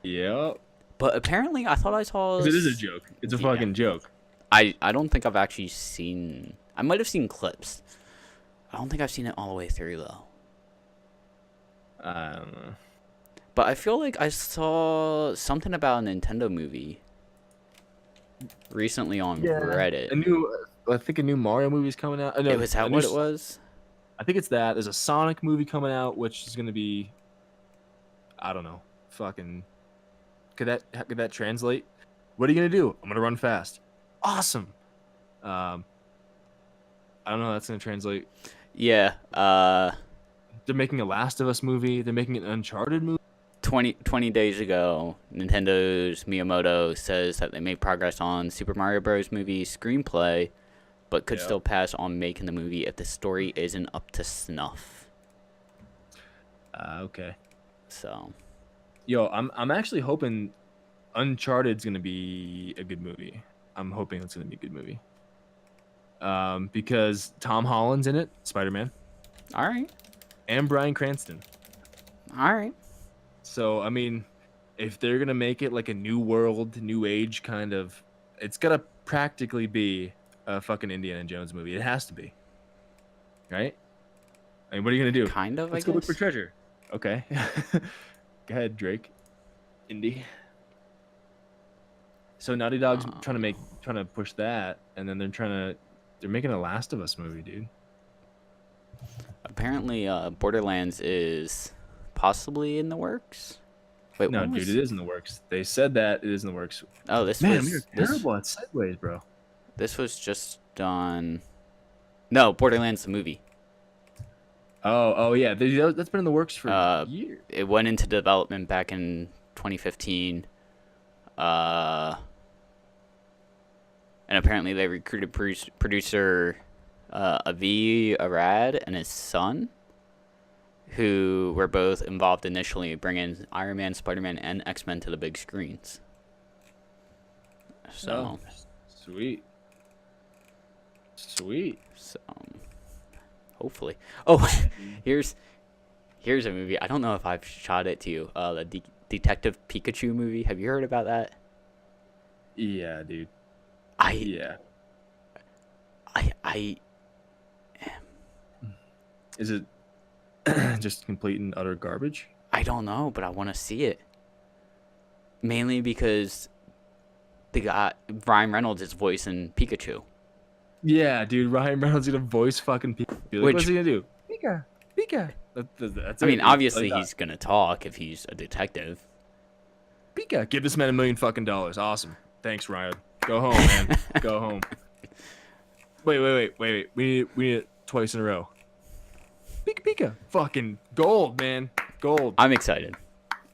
Yep. But apparently, I thought I saw. 'Cause it is a joke. It's a Yeah. fucking joke. I don't think I've actually seen. I might have seen clips. I don't think I've seen it all the way through though. I don't know. But I feel like I saw something about a Nintendo movie recently on Reddit. I think a new Mario movie is coming out. No, Was that what it was? I think it's that. There's a Sonic movie coming out, which is gonna be, I don't know, fucking. Could that translate? What are you gonna do? I'm gonna run fast. Awesome. I don't know how that's gonna translate. Yeah. They're making a Last of Us movie. They're making an Uncharted movie. 20 days ago, Nintendo's Miyamoto says that they made progress on Super Mario Bros. Movie screenplay, but could Yep. still pass on making the movie if the story isn't up to snuff. Okay. So, Yo, I'm actually hoping Uncharted's gonna be a good movie. I'm hoping it's gonna be a good movie. Because Tom Holland's in it, Spider-Man, all right. and Bryan Cranston. All right. So I mean, if they're gonna make it like a new world, new age kind of, it's gotta practically be a fucking Indiana Jones movie. It has to be, right? I mean, what are you gonna do? Kind of, Let's I go guess. look for treasure. Okay. Go ahead, Drake. Indy. So Naughty Dog's trying to push that, and then they're making a Last of Us movie, dude. Apparently, Borderlands is possibly in the works. Wait, No, when dude, was- it is in the works. They said that it is in the works. Oh, this Man, was we're this, terrible at segues, bro. this was just done. No, Borderlands the movie. Oh yeah, that's been in the works for years. It went into development back in 2015. And apparently they recruited producer Avi Arad and his son, who were both involved initially bringing Iron Man, Spider-Man, and X-Men to the big screens. So, Sweet. so hopefully. Oh, here's a movie. I don't know if I've shot it to you. The Detective Pikachu movie. Have you heard about that? Yeah, dude. I Is it just complete and utter garbage? I don't know, but I want to see it. Mainly because the guy Ryan Reynolds is voicing Pikachu. Yeah, dude. Ryan Reynolds gonna voice fucking Pika. Like, what's he gonna do? Pika. That's I mean, it. obviously Like, he's gonna talk if he's a detective. Pika. Give this man $1 million fucking dollars. Awesome. Thanks, Ryan. Go home, man. Go home. Wait. We need it twice in a row. Pika. Fucking gold, man. Gold. I'm excited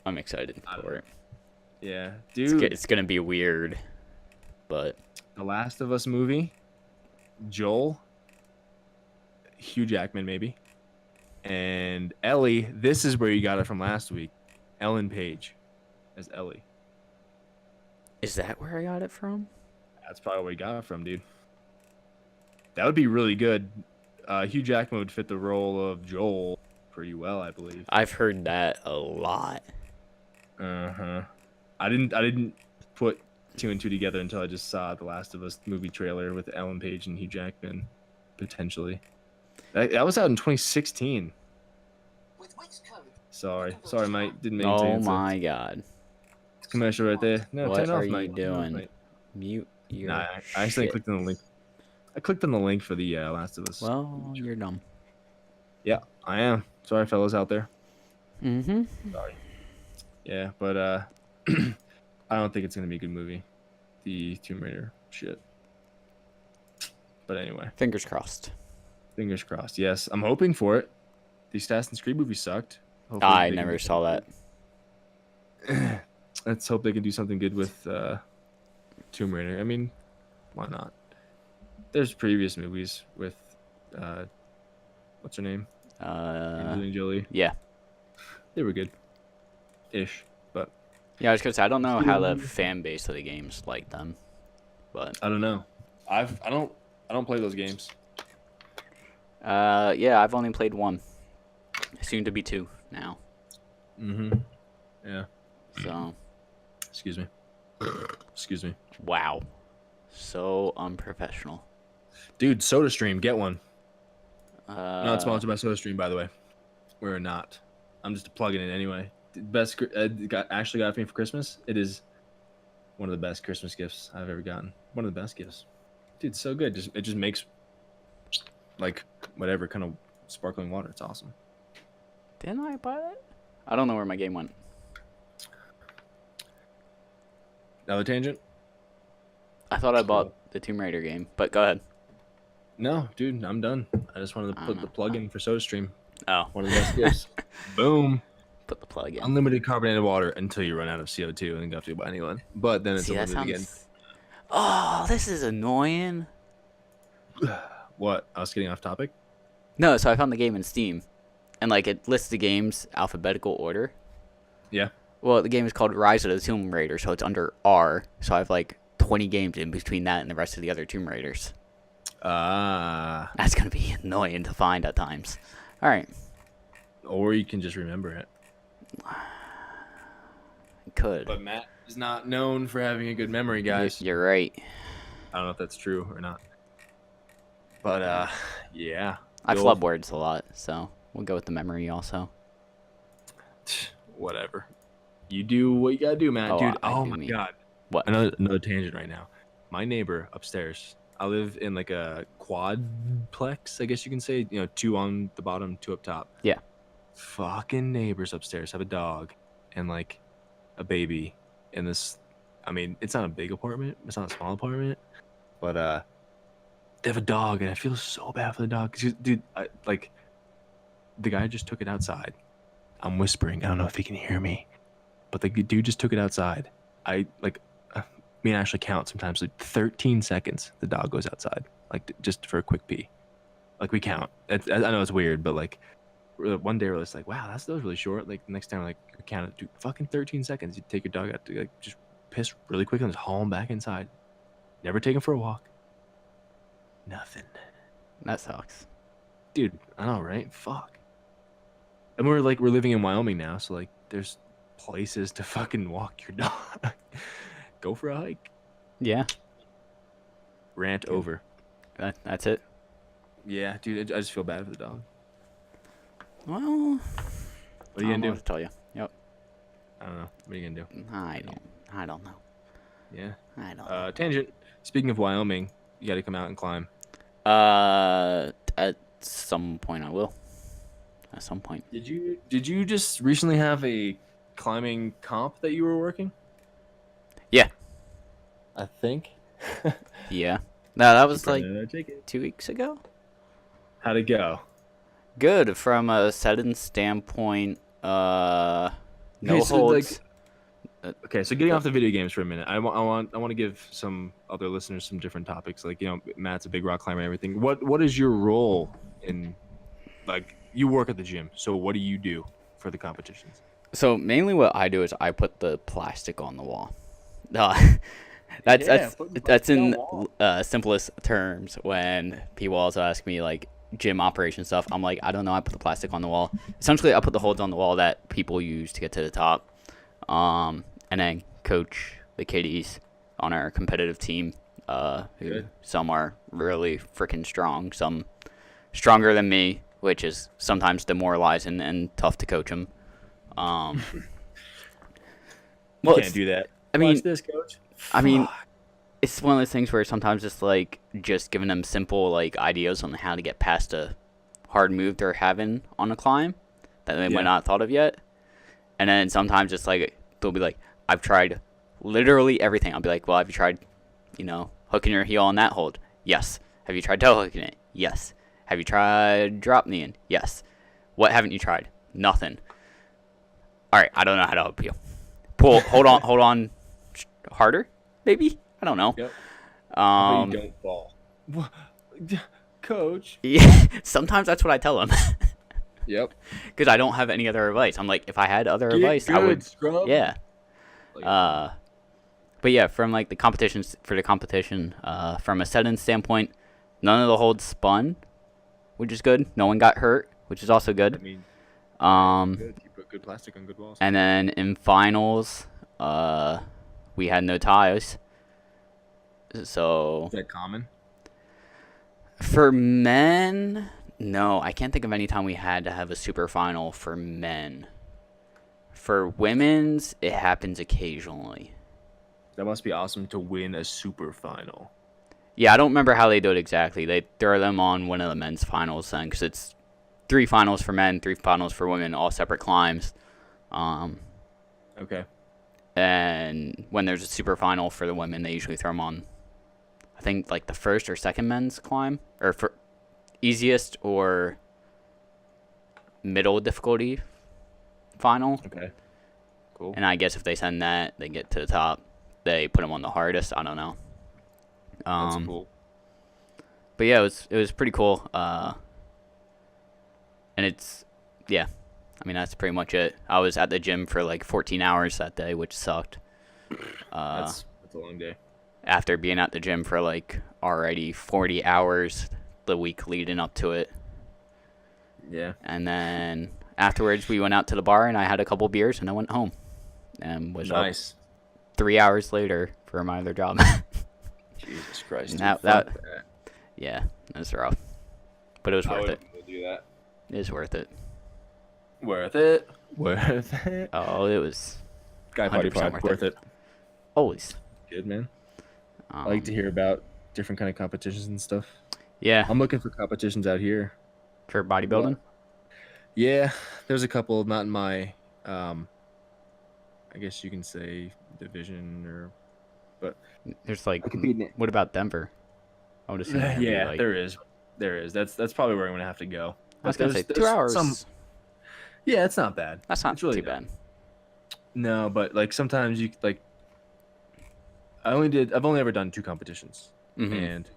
for it. Yeah, dude. It's gonna be weird, but The Last of Us movie. Joel. Hugh Jackman, maybe. And Ellie. This is where you got it from last week. Ellen Page as Ellie. is that where I got it from? That's probably where you got it from, dude. That would be really good. Hugh Jackman would fit the role of Joel pretty well, I believe. I've heard that a lot. Uh-huh. I didn't put two and two together until I just saw the Last of Us movie trailer with Ellen Page and Hugh Jackman, potentially. That was out in 2016. Sorry, mate. Didn't mean to. Oh It's a my god! commercial right there. No, What turn are off, you mate. Turn off, doing? mate. Mute your. Nah, I accidentally shit. clicked on the link. I clicked on the link for the Last of Us. Well, you're dumb. Yeah, I am. Sorry, fellas out there. Mm-hmm. Sorry. Yeah, but I don't think it's gonna be a good movie. The Tomb Raider shit. But anyway, Fingers crossed. fingers crossed. Yes, I'm hoping for it. The Assassin's Creed movie sucked. Hopefully I they can never do saw that. something- Let's hope they can do something good with Tomb Raider. I mean, why not? There's previous movies with what's her name? Angelina Jolie. Yeah. They were good. Ish, but Yeah, I was gonna say I don't know how the fan base of the games like them, but I don't know. I don't play those games. Yeah, I've only played one. Soon to be two now. Mm-hmm. Yeah. So, Excuse me. Excuse me. wow. So unprofessional. Dude, SodaStream, get one. Not Uh, sponsored by SodaStream, by the way. We're not. I'm just plugging it anyway. Best Ashley got for me for Christmas. It is one of the best Christmas gifts I've ever gotten. One of the best gifts. Dude, so good. It just makes like whatever kind of sparkling water. It's awesome. didn't I buy that? I don't know where my game went. Another tangent? I thought I bought the Tomb Raider game, but go ahead. No, dude, I'm done. I just wanted to I put don't the know. plug in for SodaStream. Oh, One of the best gifts. Boom. put the plug in. Unlimited carbonated water until you run out of CO2 and then you have to buy a new one. But then it's See, that unlimited sounds. Oh, this is annoying. again. What? I was getting off topic? No, so I found the game in Steam, and like it lists the games alphabetical order. Yeah. Well, the game is called Rise of the Tomb Raider, so it's under R. So I have like 20 games in between that and the rest of the other Tomb Raiders. Ah. That's gonna be annoying to find at times. All right, Or you can just remember it. could. But Matt is not known for having a good memory, guys. You're right. I don't know if that's true or not. But yeah. I The flub old- words a lot, so we'll go with the memory also. Whatever. You do what you gotta do, Matt. Oh, Dude, I oh do my me. god. What? Another tangent right now. My neighbor upstairs. I live in like a quadplex, I guess you can say. You know, 2 on the bottom, 2 up top. Yeah. Fucking neighbors upstairs have a dog and like a baby in this. I mean, it's not a big apartment. It's not a small apartment, but they have a dog, and I feel so bad for the dog. 'Cause dude, like the guy just took it outside. I'm whispering. I don't know if he can hear me, but the dude just took it outside. I like. Me and Ashley count sometimes like 13 seconds the dog goes outside like just for a quick pee. Like we count. I know it's weird, but like one day we're just like, wow, that was really short. Like next time, like we count it, dude, fucking 13 seconds. You take your dog out to like just piss really quick and just haul him back inside. Never take him for a walk. Nothing, That sucks. dude. I know, right? Fuck. And we're living in Wyoming now, so like there's places to fucking walk your dog. Go for a hike. Yeah, Rant over. that's it. Yeah, dude, I just feel bad for the dog. Well, What are you I don't gonna know do? what to tell you. Yep. I don't know. What are you gonna do? I don't know. Yeah. I don't know. Tangent. Speaking of Wyoming, you got to come out and climb. At some point I will. At some point. Did you just recently have a climbing comp that you were working? Yeah. I think. Yeah. No, that was like Take it. 2 weeks ago. How'd it go? Good from a setting standpoint. No Okay, so, holds. Okay, so getting off the video games for a minute, I want to give some other listeners some different topics. Like, you know, Matt's a big rock climber and everything. What is your role in, like, you work at the gym, so what do you do for the competitions? So mainly what I do is I put the plastic on the wall. Yeah, put the That's plastic on in the wall. simplest terms. When people also ask me like gym operation stuff, I'm like, I don't know. I put the plastic on the wall. Essentially, I put the holds on the wall that people use to get to the top. And then coach the kiddies on our competitive team. Who Good. some are really freaking strong, some stronger than me, which is sometimes demoralizing and tough to coach them. You Well, can't do that. I mean, Watch this, coach. I mean, Fuck. it's one of those things where sometimes it's like just giving them simple like ideas on how to get past a hard move they're having on a climb that they Yeah. might not have thought of yet. And then sometimes it's like they'll be like, I've tried literally everything. I'll be like, well, have you tried, hooking your heel on that hold? Yes. Have you tried toe hooking it? Yes. Have you tried drop kneeing? Yes. What haven't you tried? Nothing. All right, I don't know how to help you. Hold on harder, maybe? I don't know. Yep. How Um, about you don't fall. Coach. yeah, sometimes that's what I tell them Yep. because I don't have any other advice. I'm like, if I had other Get advice, I good, would. scrub. Yeah. Like, But But yeah, from like the competitions for the competition, from a set-in standpoint, none of the holds spun, which is good. No one got hurt, which is also I good. mean, good. You put good plastic on good walls. And then in finals, we had no ties. So Is that common? for men, no, I can't think of any time we had to have a super final for men. For women's, it happens occasionally. That must be awesome to win a super final. Yeah, I don't remember how they do it exactly. They throw them on one of the men's finals then, because it's 3 finals for men, 3 finals for women, all separate climbs. Okay. And when there's a super final for the women, they usually throw them on, I think, like the first or second men's climb, or for easiest or middle difficulty final. Okay. Cool. And I guess if they send that, they get to the top. They put them on the hardest. I don't know. That's cool. But yeah, it was pretty cool. And it's, yeah, I mean, that's pretty much it. I was at the gym for like 14 hours that day, which sucked. That's a long day. After being at the gym for like already 40 hours the week leading up to it. Yeah. And then afterwards, we went out to the bar and I had a couple beers and I went home. And was up Nice. 3 hours later for my other job. Jesus Christ. And dude, that- fuck that. Yeah, it was rough. But it was I worth wouldn't it. be able to do that. It was worth it. Worth it. Worth it. Oh, it was Guy Party 100% Pod, worth worth it. always. Good, man. I like to hear about different kind of competitions and stuff. Yeah, I'm looking for competitions out here. for bodybuilding. Yeah, there's a couple, not in my, I guess you can say division or. There's like, I compete in it. what about Denver? I would assume. there'd be, Yeah, like, there is. There is. That's probably where I'm gonna have to go. I was gonna say There's 2 hours. Yeah, it's not bad. That's not It's really too not. bad. No, but like sometimes you like. I've only ever done 2 competitions, Mhm. and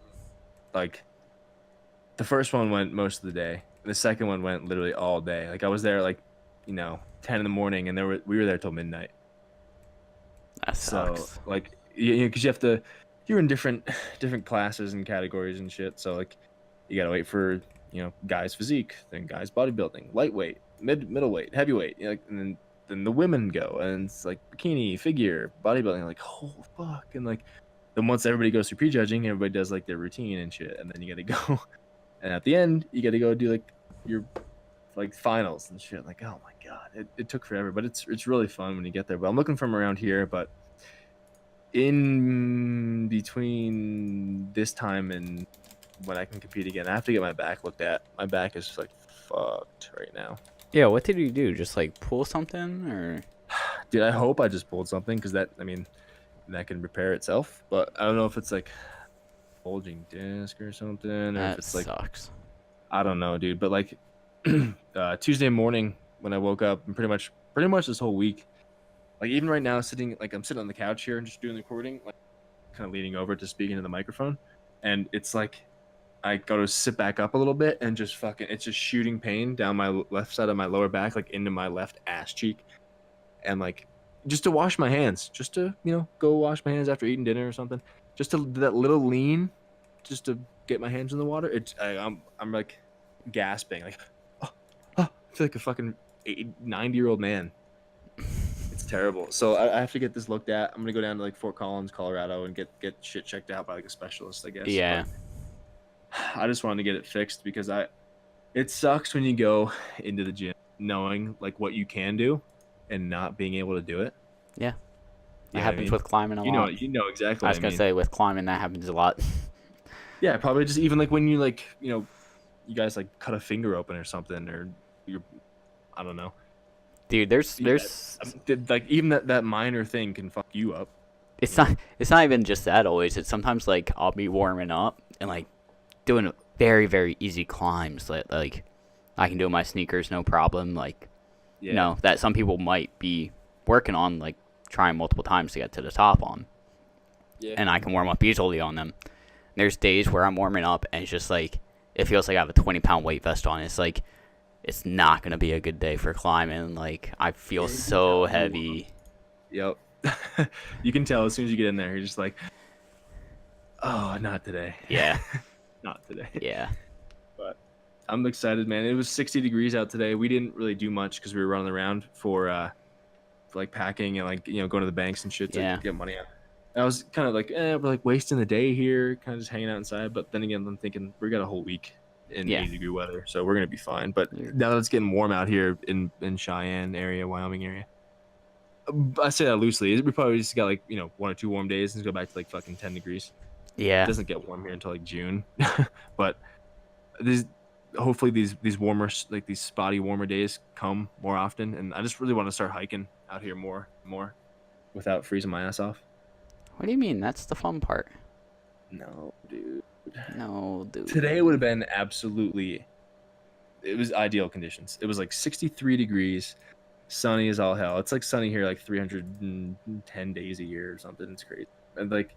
like, the first one went most of the day. The second one went literally all day. Like I was there like, 10 in the morning, and we were there till midnight. That sucks. So like, because you're in different classes and categories and shit. So like, you gotta wait for guys physique, then guys bodybuilding, lightweight, middleweight, heavyweight, and then the women go, and it's like bikini, figure, bodybuilding. Like, oh fuck, and like, then once everybody goes through prejudging, everybody does like their routine and shit, and then you gotta go, and at the end you gotta go do like your like finals and shit. Like, oh my god, it took forever, but it's really fun when you get there. But I'm looking from around here, but in between this time and when I can compete again, I have to get my back looked at. My back is like fucked right now. Yeah, what did you do? Just like pull something, or? Dude, I hope I just pulled something, because that can repair itself. But I don't know if it's like bulging disc or something, or That if it's like, sucks. I don't know, dude. But like Tuesday morning when I woke up, and pretty much this whole week, like even right now, I'm sitting on the couch here and just doing the recording, like kind of leaning over to speak into the microphone, and it's like I go to sit back up a little bit and just it's just shooting pain down my left side of my lower back, like into my left ass cheek, and like just to wash my hands, just to go wash my hands after eating dinner or something, just to that little lean, just to get my hands in the water. I'm like gasping, like I feel like a fucking 90-year-old man. It's terrible. So I have to get this looked at. I'm gonna go down to like Fort Collins, Colorado, and get shit checked out by like a specialist, I guess. Yeah. But I just wanted to get it fixed, because it sucks when you go into the gym knowing like what you can do and not being able to do it. Yeah. You That know what I happens mean? with climbing a lot. You know exactly. I what was gonna mean. say with climbing that happens a lot. Yeah, probably just even like when you like you guys like cut a finger open or something, or I don't know. Dude, there's Like even that minor thing can fuck you up. it's not even just that always. It's sometimes like I'll be warming up and like doing very, very easy climbs that like I can do in my sneakers no problem, like Yeah. that some people might be working on, like trying multiple times to get to the top on. Yeah. And I can warm up easily on them. There's days where I'm warming up and it's just like it feels like I have a 20-pound weight vest on. It's like it's not gonna be a good day for climbing. Like I feel Yeah, you can so tell. heavy. Yep. You can tell as soon as you get in there, you're just like, oh, not today. Yeah. Not today. Yeah. But I'm excited, man. It was 60 degrees out today. We didn't really do much because we were running around for like packing and like going to the banks and shit to Yeah. get money out. I was kind of like, we're like wasting the day here, kind of just hanging out inside. But then again, I'm thinking we got a whole week in Yeah. 80-degree weather, so we're gonna be fine. But now that it's getting warm out here in Cheyenne area, Wyoming area, I say that loosely. We probably just got like 1 or 2 warm days and go back to like fucking 10 degrees. Yeah. It doesn't get warm here until like June, but hopefully these warmer, like these spotty warmer days come more often, and I just really want to start hiking out here more without freezing my ass off. What do you mean? That's the fun part. No, dude. No, dude. Today would have been it was ideal conditions. It was like 63 degrees, sunny as all hell. It's like sunny here like 310 days a year or something. It's crazy. And like,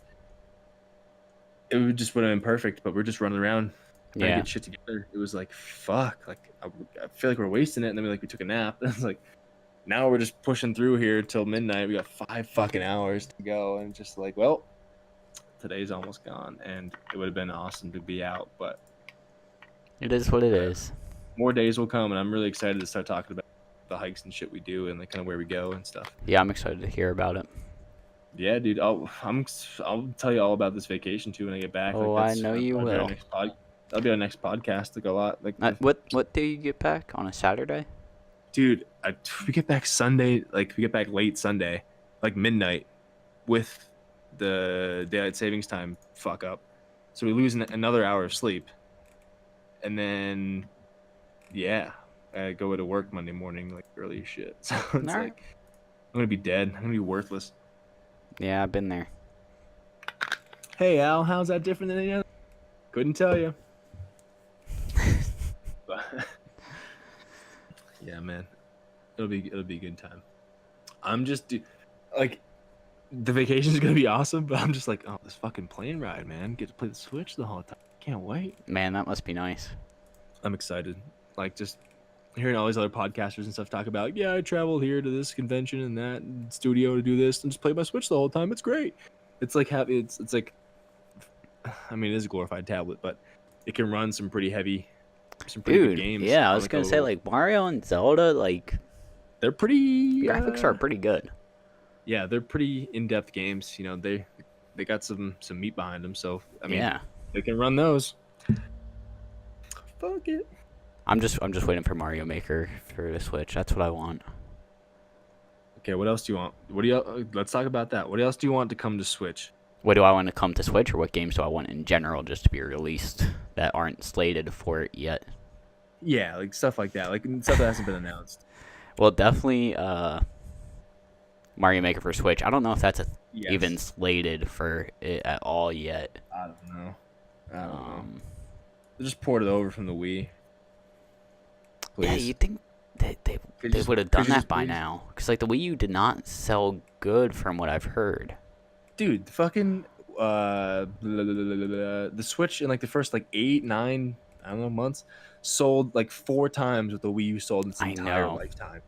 it would have been perfect, but we're just running around trying to get shit together. It was like, fuck. Like, I feel like we're wasting it. And then we took a nap. And it's like, now we're just pushing through here till midnight. We got 5 fucking hours to go. And just like, well, today's almost gone. And it would have been awesome to be out. But It is what it is. more days will come. And I'm really excited to start talking about the hikes and shit we do and like kind of where we go and stuff. Yeah, I'm excited to hear about it. Yeah, dude. I'll tell you all about this vacation too when I get back. Oh, I know you will. That'll be our next podcast. Like a lot. Like What day you get back? On a Saturday? dude, we get back Sunday. Like we get back late Sunday, like midnight, with the daylight savings time fuck up. So we lose another hour of sleep, and then I go to work Monday morning like early as shit. So it's Alright. like I'm gonna be dead. I'm gonna be worthless. Yeah, I've been there. Hey Al, how's that different than any other? Couldn't tell you. But yeah, man, it'll be a good time. I'm just like, the vacation's gonna be awesome, but I'm just like, oh, this fucking plane ride, man. Get to play the Switch the whole time. Can't wait. Man, that must be nice. I'm excited. Like just hearing all these other podcasters and stuff talk about, yeah, I traveled here to this convention and that studio to do this and just play my Switch the whole time. It's great. It's like it's like, I mean, it is a glorified tablet, but it can run some pretty good Dude, games. yeah, I on was the gonna go. say like Mario and Zelda, like they're pretty graphics are pretty good. yeah, they're pretty in-depth games. They got some meat behind them, so I mean, Yeah, they can run those. Fuck it. I'm just waiting for Mario Maker for the Switch. That's what I want. Okay, what else do you want? Let's talk about that. What else do you want to come to Switch? What do I want to come to Switch, or what games do I want in general just to be released that aren't slated for it yet? Yeah, like stuff like that, like stuff that hasn't been announced. Well, definitely Mario Maker for Switch. I don't know if that's Yes. even slated for it at all yet. I don't know. They just poured it over from the Wii. Please. Yeah, you think they Could they just- would have could done you that just by please? now? Because like the Wii U did not sell good from what I've heard. Dude, the fucking the Switch in like the first like 8, 9, I don't know, months sold like 4 times what the Wii U sold in its I entire know. lifetime.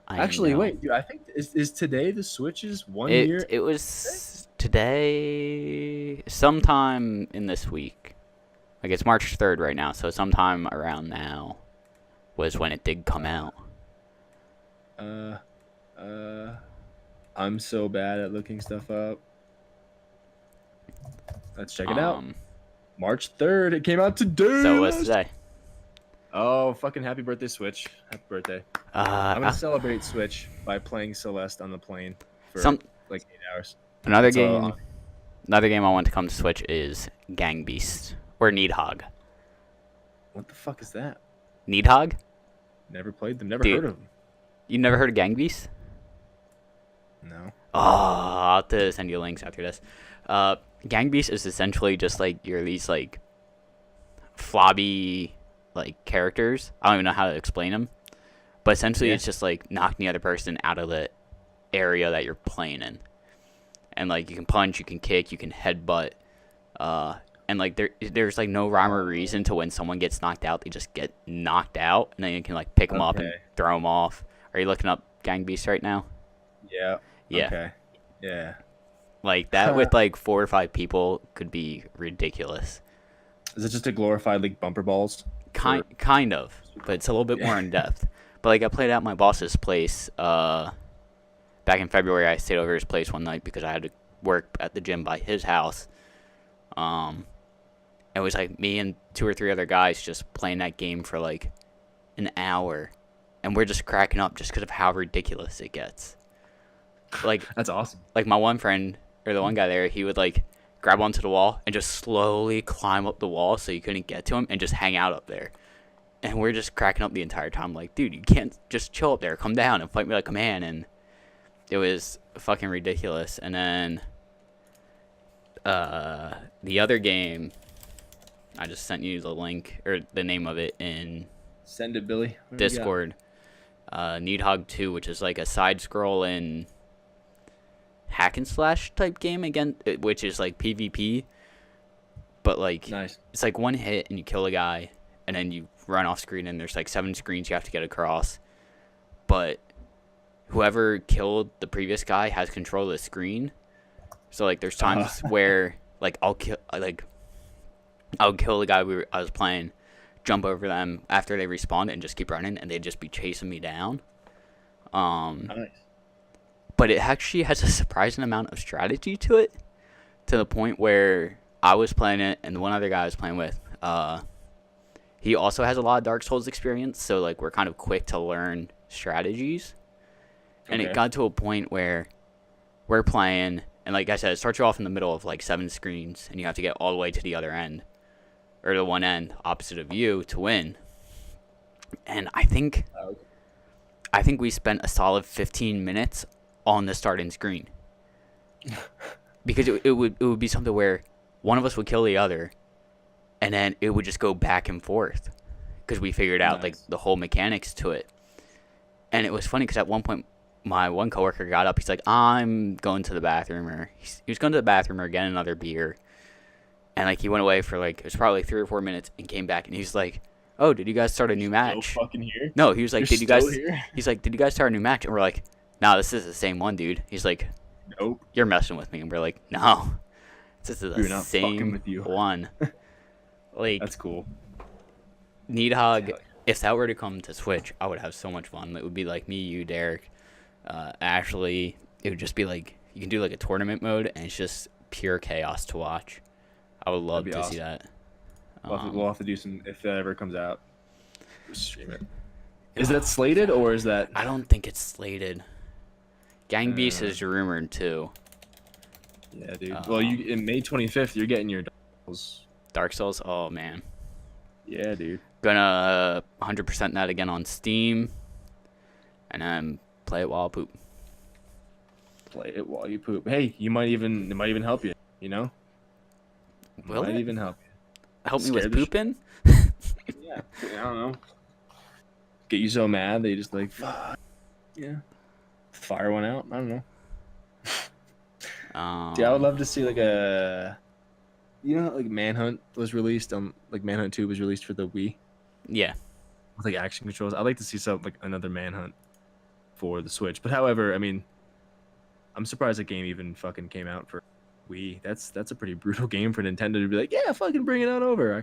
I Actually, know. wait, dude, I think is today the Switch's 1 year? It was today, sometime in this week. Like it's March 3rd right now, so sometime around now was when it did come out. I'm so bad at looking stuff up. Let's check it out. Um, March 3rd. It came out today. So what's today? Oh, fucking happy birthday, Switch. Happy birthday. I'm going to celebrate Switch by playing Celeste on the plane for like 8 hours. Another That's all game. Another game I want to come to Switch is Gang Beast or Needhog. What the fuck is that? Needhog? Never played them. Never Dude. heard of them. You never heard of Gang Beast? No. Oh, I'll have to send you links after this. Gang Beast is essentially just like these like flobby like characters. I don't even know how to explain them, but essentially it's just like knocking the other person out of the area that you're playing in, and like you can punch, you can kick, you can headbutt, and like there's like no rhyme or reason to when someone gets knocked out, they just get knocked out, and then you can like pick them up and Okay. throw them off. Are you looking up Gang Beast right now? Yeah. Yeah. Okay. Yeah. Like that with like 4 or 5 people could be ridiculous. Is it just a glorified like bumper balls? Kind of, but it's a little bit Yeah. more in depth. But like I played at my boss's place. Back in February, I stayed over his place one night because I had to work at the gym by his house. It was like me and 2 or 3 other guys just playing that game for like an hour, and we're just cracking up just because of how ridiculous it gets. Like That's awesome. like my one friend or the one guy there, he would like grab onto the wall and just slowly climb up the wall so you couldn't get to him and just hang out up there. And we're just cracking up the entire time, like, dude, you can't just chill up there. Come down and fight me like a man. And it was fucking ridiculous. And then the other game, I just sent you the link or the name of it in Send it, Billy. What do we got? Discord. Needhog 2, which is like a side scrolling hack and slash type game again, which is like PvP, but like Nice. it's like one hit and you kill a guy and then you run off screen and there's like 7 screens you have to get across, but whoever killed the previous guy has control of the screen. So like there's times where like I'll kill the guy I was playing, jump over them after they respawn and just keep running, and they'd just be chasing me down. Nice. But it actually has a surprising amount of strategy to it, to the point where I was playing it and the one other guy I was playing with, he also has a lot of Dark Souls experience, so like we're kind of quick to learn strategies. And Okay. it got to a point where we're playing, and like I said, it starts you off in the middle of like 7 screens, and you have to get all the way to the other end, or the one end opposite of you to win. And I think we spent a solid 15 minutes on the starting screen. Because it would be something where one of us would kill the other, and then it would just go back and forth because we figured out like Nice. the whole mechanics to it. And it was funny because at one point my one coworker got up, he's like, I'm going to the bathroom, or he was going to the bathroom or getting another beer, and like he went away for like, it was probably 3 or 4 minutes, and came back and he's like, oh, did you guys start a new match? Still fucking here? No, he was like, You're did you guys still here? he's like, did you guys start a new match? And we're like, nah, this is the same one, dude. He's like, Nope. you're messing with me. And we're like, no, this is We're the not fucking same with you. one. Like, That's cool. Needhog, Yeah. if that were to come to Switch, I would have so much fun. It would be like me, you, Derek, Ashley. It would just be like, you can do like a tournament mode, and it's just pure chaos to watch. I would love That'd to be see that. We'll have to do some if that ever comes out. Just stream it. Is that slated or is that? I don't think it's slated. Gang Beast is rumored too. Yeah, dude. Well, you in May 25th, you're getting your Souls. Dark Souls, oh man. Yeah, dude. Gonna 100% that again on Steam, and then play it while I poop. Play it while you poop. Hey, it might even help you. You know. Will Might it? even help Help me Scared with the pooping? you. Yeah. I don't know. Get you so mad that you just like, fuck. Yeah. Fire one out. I don't know. Yeah, I would love to see like a. You know, like Manhunt was released. Like Manhunt 2 was released for the Wii Yeah. with like action controls. I'd like to see something like another Manhunt for the Switch. But however, I mean, I'm surprised that game even fucking came out for Wii. That's a pretty brutal game for Nintendo to be like, yeah, fucking bring it on over.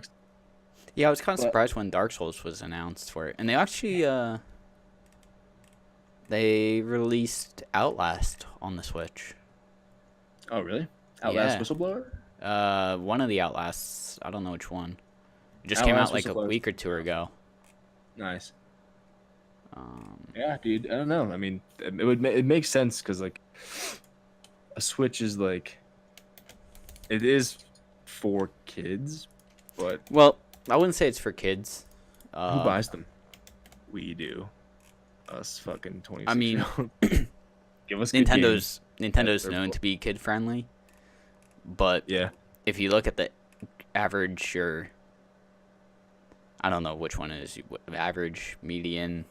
Yeah, I was kind of But- surprised when Dark Souls was announced for it, and they actually they released Outlast on the Switch. Oh, really? Outlast Yeah. Whistleblower? One of the Outlasts, I don't know which one. It just came out Outlast like a Whistleblower. week or 2 ago. Nice. Um, Yeah, dude. I don't know. I mean, it makes sense because like a Switch is like it is for kids, but well, I wouldn't say it's for kids. who buys them? We do. Us fucking 26. I mean, give us good games. Nintendo's they're known cool. to be kid friendly, but Yeah. if you look at the average, or I don't know which one is average, median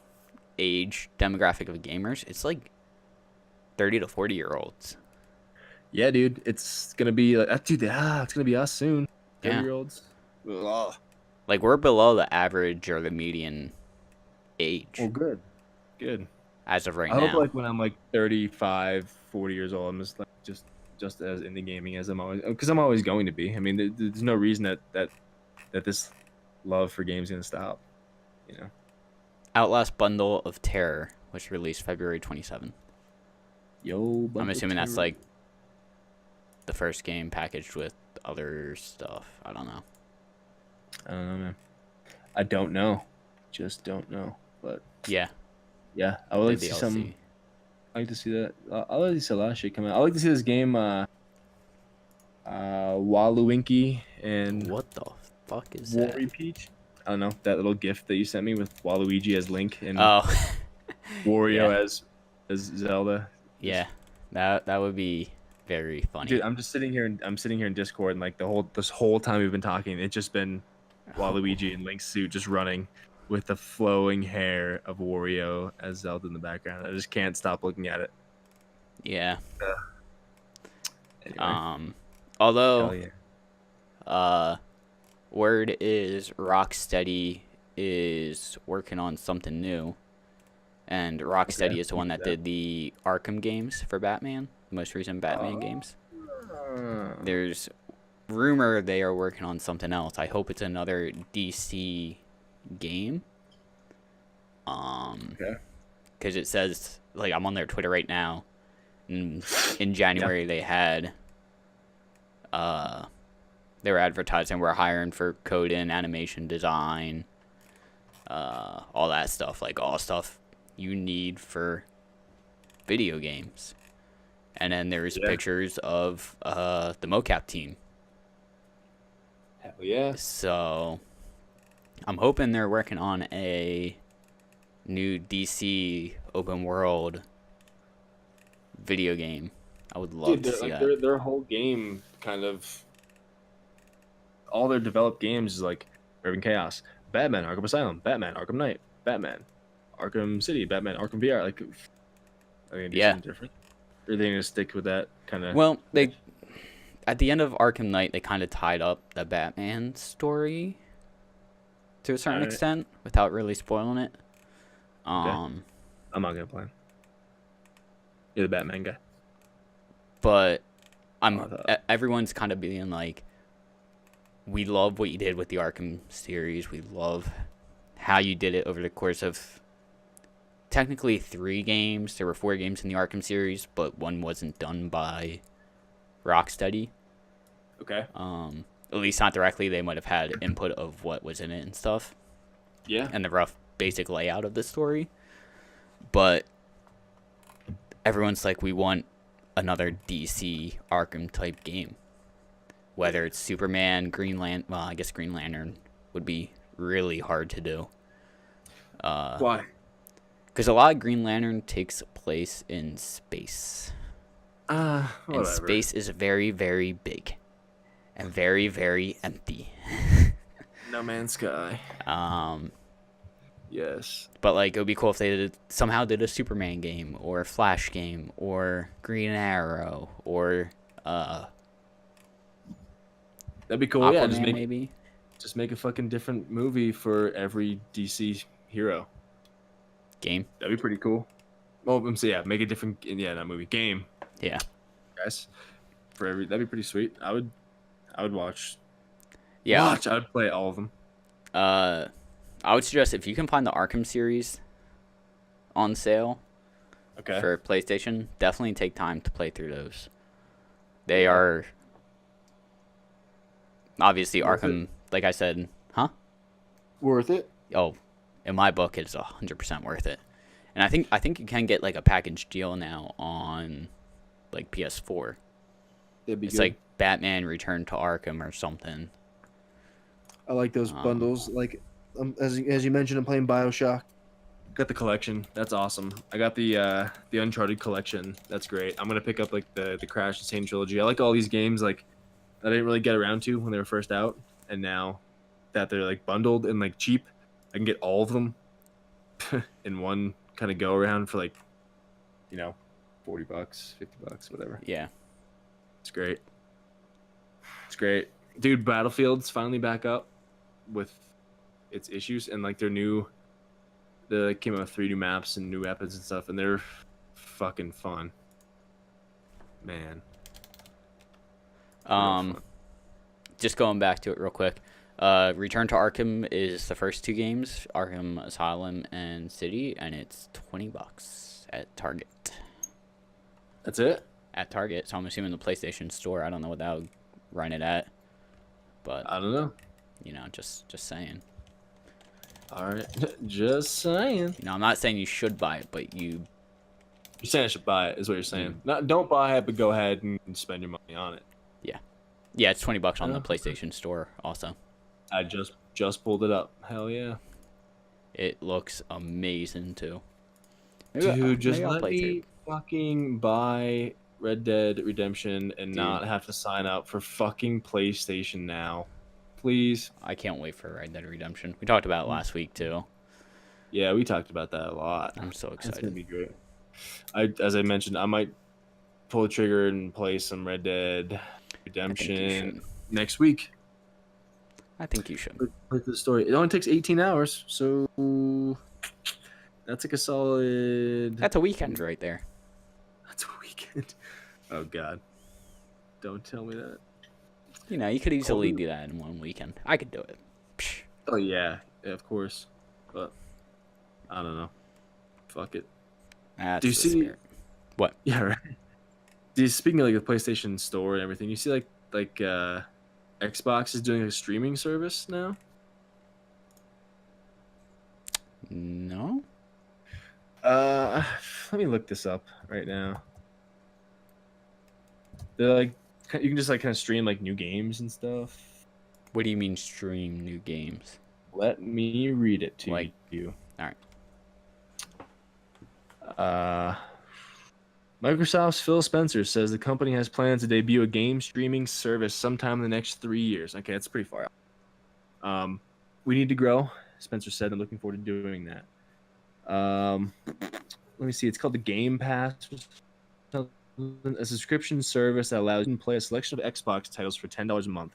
age demographic of gamers, it's like 30 to 40-year-olds. Yeah, dude. It's gonna be like, dude. It's gonna be us soon. Yeah. 30-year-olds. Ugh. Like we're below the average or the median age. Well, good. Good. as of right I hope now. like when I'm like 35, 40 years old, I'm just like just as into gaming as I'm always, because I'm always going to be. I mean, there's no reason that this love for games is gonna stop. You know. Outlast Bundle of Terror was released February 27th. Yo, I'm assuming that's like the first game packaged with other stuff. I don't know. I don't know, man. I don't know. Just don't know. But Yeah, yeah, I would the like to see DLC. some. I like to see that. I like to see a lot of shit come out. I like to see this game, Waluigi and What the fuck is that? Wari Peach. I don't know that little gift that you sent me with Waluigi as Link and Oh, Wario yeah. as Zelda. Yeah, that would be very funny. Dude, I'm just sitting here and I'm sitting here in Discord and like this whole time we've been talking, it's just been Waluigi in Link's suit just running with the flowing hair of Wario as Zelda in the background. I just can't stop looking at it. Yeah. Anyway, Although, hell yeah. word is Rocksteady is working on something new, and Rocksteady Okay, is the one that did the Arkham games for Batman, the most recent Batman games. There's rumor they are working on something else. I hope it's another DC game. Okay. Because it says, like, I'm on their Twitter right now. In January they had they were advertising we're hiring for coding, animation design, all that stuff, like all stuff you need for video games. And then there's pictures of the mocap team. Hell yeah. So I'm hoping they're working on a new DC open world video game. I would love to see that. Their whole game kind of all their developed games is like Urban Chaos, Batman Arkham Asylum, Batman Arkham Knight, Batman Arkham City, Batman Arkham VR. Like, are they gonna do something different? Or are they gonna stick with that kind of? Well, they at the end of Arkham Knight they kind of tied up the Batman story to a certain extent without really spoiling it. I'm not gonna play. You're the Batman guy. But everyone's kind of being like, we love what you did with the Arkham series. We love how you did it over the course of technically 3 games. There were 4 games in the Arkham series, but one wasn't done by Rocksteady. Okay. At least not directly. They might have had input of what was in it and stuff. Yeah. And the rough basic layout of the story. But everyone's like, we want another DC Arkham type game. Whether it's Superman, Green Lantern, well, I guess Green Lantern would be really hard to do. Why? Because a lot of Green Lantern takes place in space. Whatever. And space is very, very big. And very, very empty. No Man's Sky. Yes. But like, it would be cool if they somehow did a Superman game, or a Flash game, or Green Arrow, or That'd be cool. Aquaman, Yeah, maybe. Just make a fucking different movie for every DC hero. Game. That'd be pretty cool. Well, make a different not movie, game. Yeah. Guys, that'd be pretty sweet. I would watch. Yeah. I would play all of them. I would suggest if you can find the Arkham series on sale for PlayStation, definitely take time to play through those. They are obviously Arkham, like I said, huh? Worth it? Oh, in my book, it's 100% worth it. And I think you can get like a package deal now on like PS4. It's good. like Batman Return to Arkham or something. I like those bundles. Like, as you mentioned, I'm playing BioShock. Got the collection. That's awesome. I got the Uncharted collection. That's great. I'm gonna pick up like the Crash Insane trilogy. I like all these games like that I didn't really get around to when they were first out, and now that they're like bundled and like cheap, I can get all of them in one kind of go around for like, $40, $50, whatever. Yeah. It's great. It's great. Dude, Battlefield's finally back up with its issues, and like their new They came out with 3 new maps and new weapons and stuff, and they're fucking fun. Man. Real fun. Just going back to it real quick. Return to Arkham is the first 2 games, Arkham Asylum and City, and it's $20 at Target. That's it? At Target, so I'm assuming the PlayStation Store. I don't know what that would run it at, but I don't know. you know, just saying. All right, just saying. You know, I'm not saying you should buy it, but You're saying I should buy it, is what you're saying. Not don't buy it, but go ahead and spend your money on it. yeah, it's $20 on the Oh. PlayStation Store. Also, I just pulled it up. Hell yeah, it looks amazing too. dude! Just maybe I'll let play through. me fucking buy Red Dead Redemption and Dude. not have to sign up for fucking PlayStation Now, please. I can't wait for Red Dead Redemption. We talked about it last week too. Yeah, we talked about that a lot. I'm so It's gonna excited. be great. As I mentioned, I might pull the trigger and play some Red Dead I think you Redemption should. next week. I think you should. Play through the story. It only takes 18 hours, so that's like a solid. That's a weekend right there. That's a weekend. Oh God! Don't tell me that. You know, you could easily do that in one weekend. I could do it. Psh. Oh yeah, of course. But I don't know. Fuck it. That's Do you the see- spirit. Yeah, right. Speaking of like the PlayStation Store and everything, you see like Xbox is doing a streaming service now. No? Let me look this up right now. They're like, you can just like kind of stream like new games and stuff. What do you mean stream new games? Let me read it to Like- you. All right. Microsoft's Phil Spencer says the company has plans to debut a game streaming service sometime in the next 3 years. Okay, that's pretty far out. We need to grow, Spencer said. I'm looking forward to doing that. Let me see. It's called the Game Pass. A subscription service that allows you to play a selection of Xbox titles for $10 a month.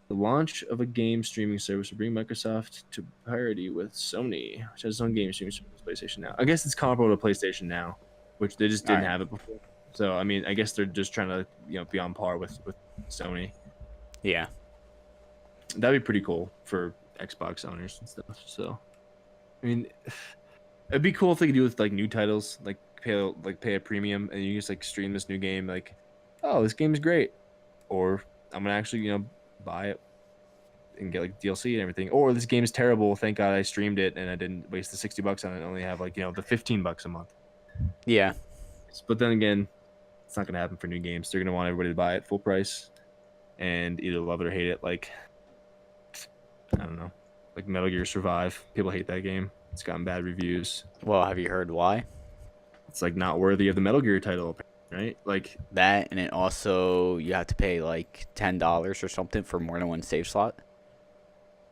The launch of a game streaming service will bring Microsoft to parity with Sony, which has its own game streaming service, PlayStation Now. I guess it's comparable to PlayStation Now, which they just didn't Alright. have it before. So I mean, I guess they're just trying to be on par with Sony. Yeah. That'd be pretty cool for Xbox owners and stuff. So, I mean, it'd be cool if they could do with like new titles, like pay a premium, and you just like stream this new game. Like, oh, this game is great, or I'm gonna actually buy it and get like DLC and everything. Or this game is terrible. Thank God I streamed it and I didn't waste the $60 on it. And only have like the $15 a month. Yeah. But then again, it's not gonna happen for new games. They're gonna want everybody to buy it full price, and either love it or hate it. Like, I don't know, like Metal Gear Survive. People hate that game. It's gotten bad reviews. Well, have you heard why? It's like not worthy of the Metal Gear title, right? Like, That, and it also, you have to pay like $10 or something for more than one save slot.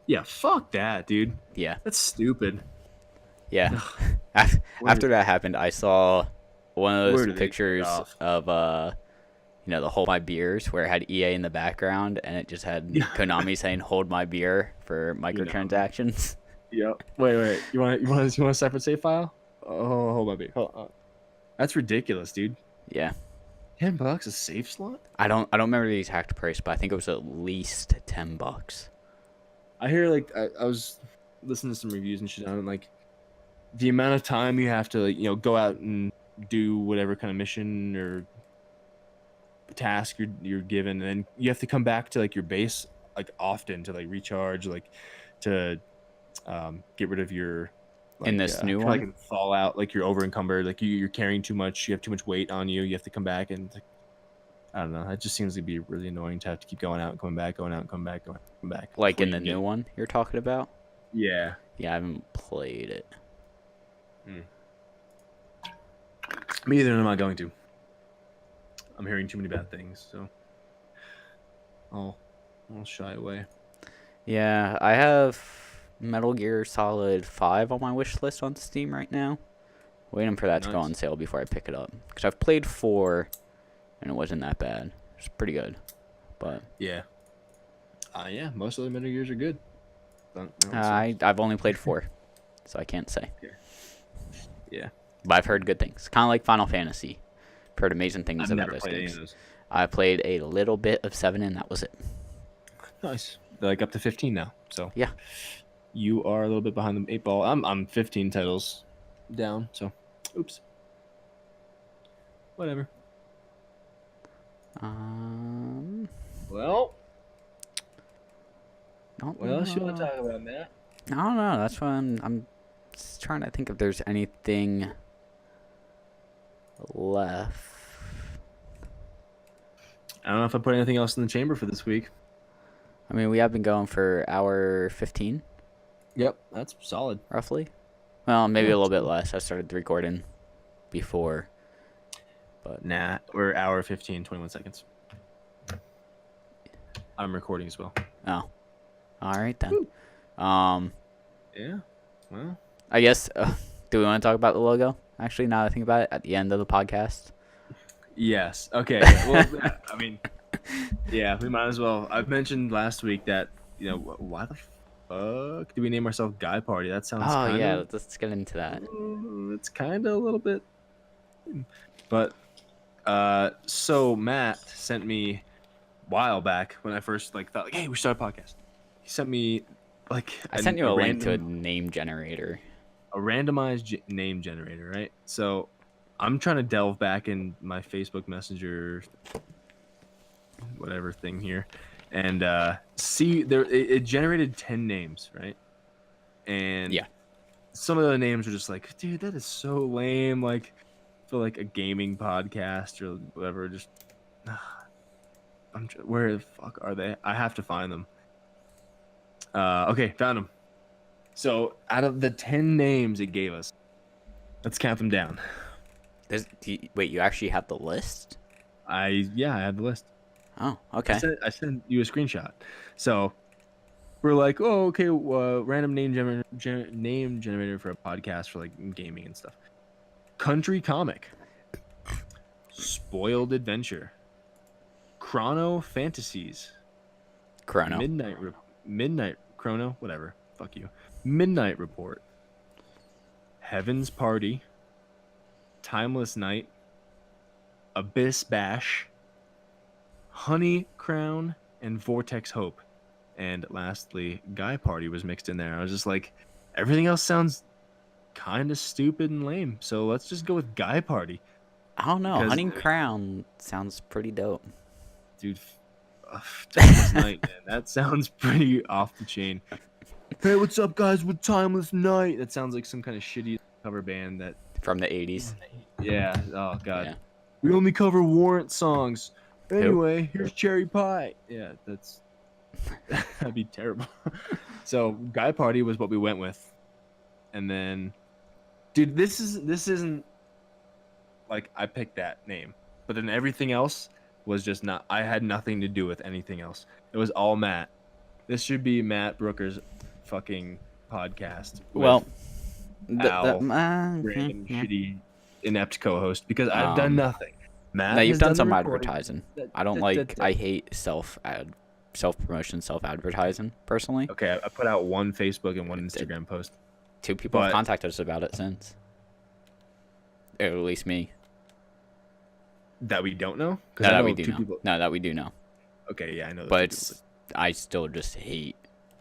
yeah, fuck that, dude. Yeah. That's stupid. Yeah. Where- After that happened, I saw one of Where those do they pictures get off? of the Hold My Beers, where it had EA in the background and it just had Yeah. Konami saying "Hold My Beer" for microtransactions. Yep. Wait. You want a separate save file? Oh, hold my beat. Hold on. That's ridiculous, dude. Yeah. $10 a save slot? I don't remember the exact price, but I think it was at least $10. I hear like I was listening to some reviews and shit on it, like the amount of time you have to go out and do whatever kind of mission or task you're given, and then you have to come back to like your base like often to like recharge, like to get rid of your In this new kinda like one? in Fallout, like you're over encumbered, like you're carrying too much, you have too much weight on you, you have to come back, and like, I don't know, it just seems to be really annoying to have to keep going out and coming back, going out and coming back, going out and coming back. Like before in the you get- new one you're talking about? Yeah. Yeah, I haven't played it. Me either, and I'm not going to. I'm hearing too many bad things, so I'll shy away. Yeah, I have Metal Gear Solid 5 on my wish list on Steam right now. Waiting for that to go Nice. on sale before I pick it up. Because I've played 4, and it wasn't that bad. It's pretty good. But Yeah. Yeah, most of the Metal Gears are good. Don't say. I've only played 4, so I can't say. Yeah. But I've heard good things. Kind of like Final Fantasy. I've heard amazing things I've about never those played any games. of those. I played a little bit of 7, and that was it. Nice. They're like up to 15 now. So Yeah. You are a little bit behind the 8 ball. I'm 15 titles down. So, oops. Whatever. Well, what else you want to talk about, Matt? I don't know. That's why I'm just trying to think if there's anything left. I don't know if I put anything else in the chamber for this week. I mean, we have been going for hour 15, Yep, that's solid. roughly. Well, maybe Yeah, a little bit that's less. I started recording before. But Nah, we're hour 15, 21 seconds. I'm recording as well. oh, all right then. Woo. Um, Yeah. Well, I guess. Do we want to talk about the logo? Actually, now that I think about it, at the end of the podcast. yes. Okay. Yeah. Well, I mean, yeah, we might as well. I've mentioned last week that, why the fuck do we name ourselves Guy Party? That sounds Oh kind yeah, of... let's get into that. It's kind of a little bit... But, so Matt sent me a while back when I first, thought, hey, we should start a podcast. He sent me, I sent you a link to a name generator. a randomized name generator, right? So I'm trying to delve back in my Facebook Messenger, whatever thing here, and see there it generated 10 names, right? And Yeah. some of the names are just like, dude, that is so lame. Like, I feel like a gaming podcast or whatever. Just, where the fuck are they? I have to find them. Okay, found them. So out of the 10 names it gave us, let's count them down. Wait, you actually have the list? I have the list. Oh, okay. I sent you a screenshot. So we're like, oh, okay, random name generator for a podcast for gaming and stuff. Country Comic, Spoiled Adventure, Chrono Fantasies, Chrono. Midnight Chrono, whatever. Fuck you. Midnight Report, Heaven's Party, Timeless Night, Abyss Bash, Honey Crown, and Vortex Hope. And lastly, Guy Party was mixed in there. I was just like, everything else sounds kind of stupid and lame. So let's just go with Guy Party. I don't know. Because- Hunting Crown sounds pretty dope. Dude, Timeless Night, man. That sounds pretty off the chain. Hey, what's up, guys, with Timeless Night? That sounds like some kind of shitty cover band that... From the 80s. Yeah, oh, God. Yeah. We only cover Warrant songs. Anyway, here's Cherry Pie. Yeah, that'd be terrible. So, Guy Party was what we went with. And then... Dude, this isn't... I picked that name. But then everything else was just not... I had nothing to do with anything else. It was all Matt. This should be Matt Brooker's fucking podcast. Well, random shitty inept co-host because I've done nothing. Matt now you've has done the some recording. advertising. I don't I hate self-promotion, self-advertising personally. Okay, I put out one Facebook and one Instagram post. 2 people have But- contacted us about it since. Or at least me. That we don't know? 'Cause No, I that know we do 2 know. people- No, that we do know. Okay, yeah, I know. that But 2 people- I still just hate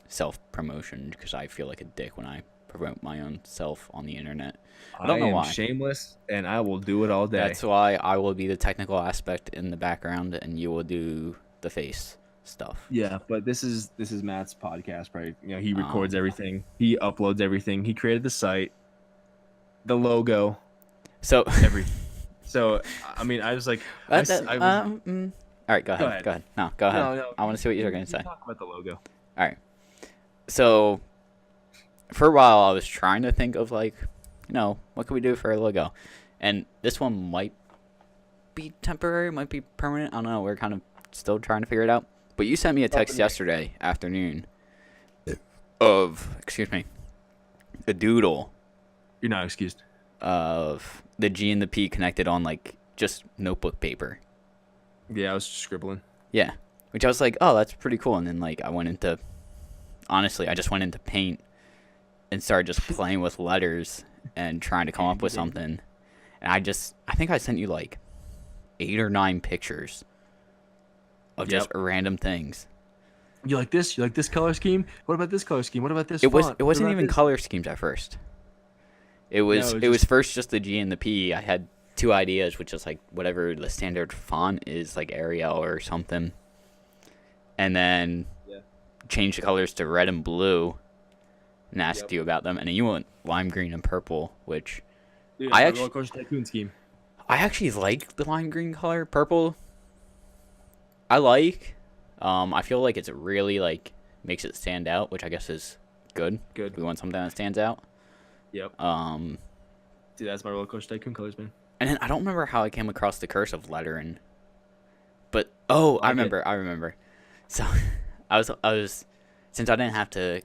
self-promotion because I feel like a dick when I promote my own self on the internet. I don't know am why. shameless, and I will do it all day. That's why I will be the technical aspect in the background, and you will do the face stuff. Yeah, but this is Matt's podcast, right? He records everything. He uploads everything. He created the site, the logo, So, everything. So, I mean, I was like, all right, go ahead. Go ahead. No, go ahead. No, I want to see what you're going to say. Talk about the logo. All right. So, for a while, I was trying to think of what can we do for a logo, and this one might be temporary, might be permanent. I don't know. We're kind of still trying to figure it out. But you sent me a text yesterday afternoon of, a doodle You're not excused. of the G and the P connected on just notebook paper. Yeah, I was scribbling. Yeah, which I was like, oh, that's pretty cool. And then I just went into Paint and started just playing with letters and trying to come up with something. And I think I sent you like 8 or 9 pictures of just random things. You like this? You like this color scheme? What about this color scheme? What about this It font? wasn't even color schemes at first. It was first just the G and the P. I had 2 ideas, which is like whatever the standard font is, like Arial or something. And then change the colors to red and blue and asked you about them. And then you went lime green and purple, which Roller Coaster Tycoon scheme. I actually like the lime green color. Purple I like. I feel like it's really like makes it stand out, which I guess is good. Good. We want something that stands out. Yep. Dude, that's my Roller Coaster Tycoon colors, man. And then I don't remember how I came across the cursive lettering. But I remember. So I was since I didn't have to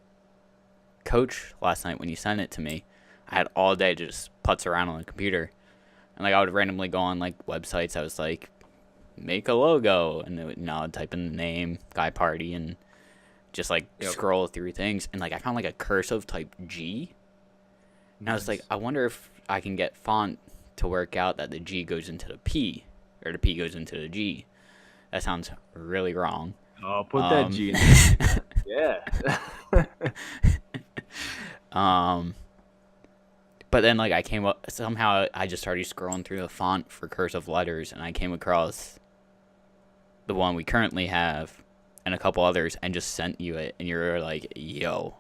coach last night when you sent it to me, I had all day to just putz around on the computer. And like I would randomly go on like websites. I was like, make a logo, and it would, I'd type in the name, Guy Party, and just like scroll through things. And like I found like a cursive type G. And I was like, I wonder if I can get font to work out that the G goes into the P, or the P goes into the G. That sounds really wrong. Oh, put that G in. Yeah. But then like I came up somehow. I just started scrolling through the font for cursive letters, and I came across the one we currently have, and a couple others, and just sent you it, and you're like, "Yo,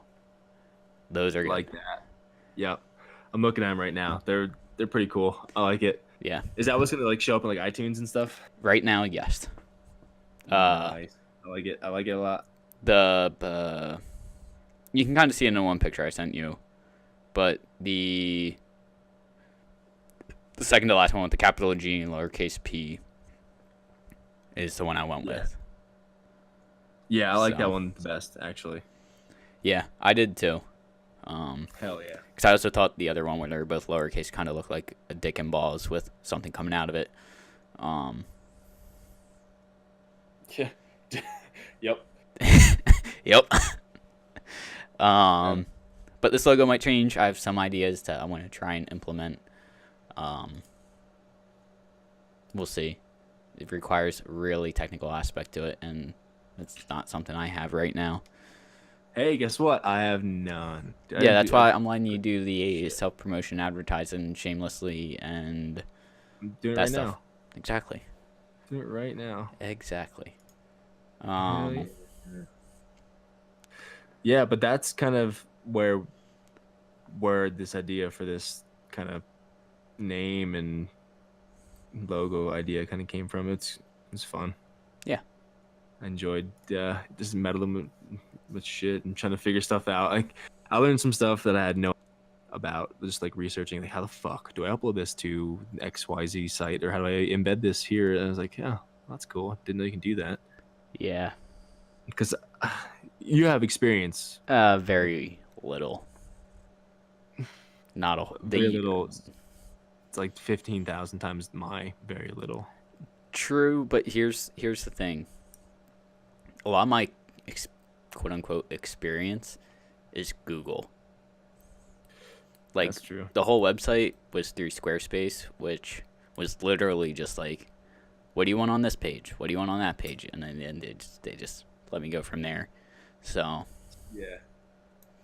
those are good." Like that. Yep. I'm looking at them right now. They're pretty cool. I like it. Yeah. Is that what's gonna like show up in like iTunes and stuff? Right now, yes. Nice. I like it. I like it a lot. You can kind of see it in one picture I sent you, but the second to last one with the capital G and lowercase p is the one I went with. Yeah, I like that one the best, actually. Yeah, I did too. Hell yeah. Because I also thought the other one, where they were both lowercase, kind of looked like a dick and balls with something coming out of it. Yeah. Yep. Yep. But this logo might change. I have some ideas that I want to try and implement. We'll see. It requires a really technical aspect to it, and it's not something I have right now. Hey, guess what? I have none. Yeah, that's why I'm letting you do the self-promotion, advertising shamelessly, and I'm doing it that right stuff. now. Exactly. Do it right now. Exactly. Yeah, but that's kind of where this idea for this kind of name and logo idea kind of came from. It's fun. Yeah. I enjoyed just meddling with shit and trying to figure stuff out. Like I learned some stuff that I had no about, just like researching like how the fuck do I upload this to XYZ site, or how do I embed this here? And I was like, yeah, that's cool. Didn't know you can do that. Yeah. Because you have experience. Very little. Not a very little. It's like 15,000 times my very little. True, but here's the thing. A lot of my quote unquote experience is Google. Like, that's true. The whole website was through Squarespace, which was literally just like, what do you want on this page? What do you want on that page? And then they just let me go from there. So yeah,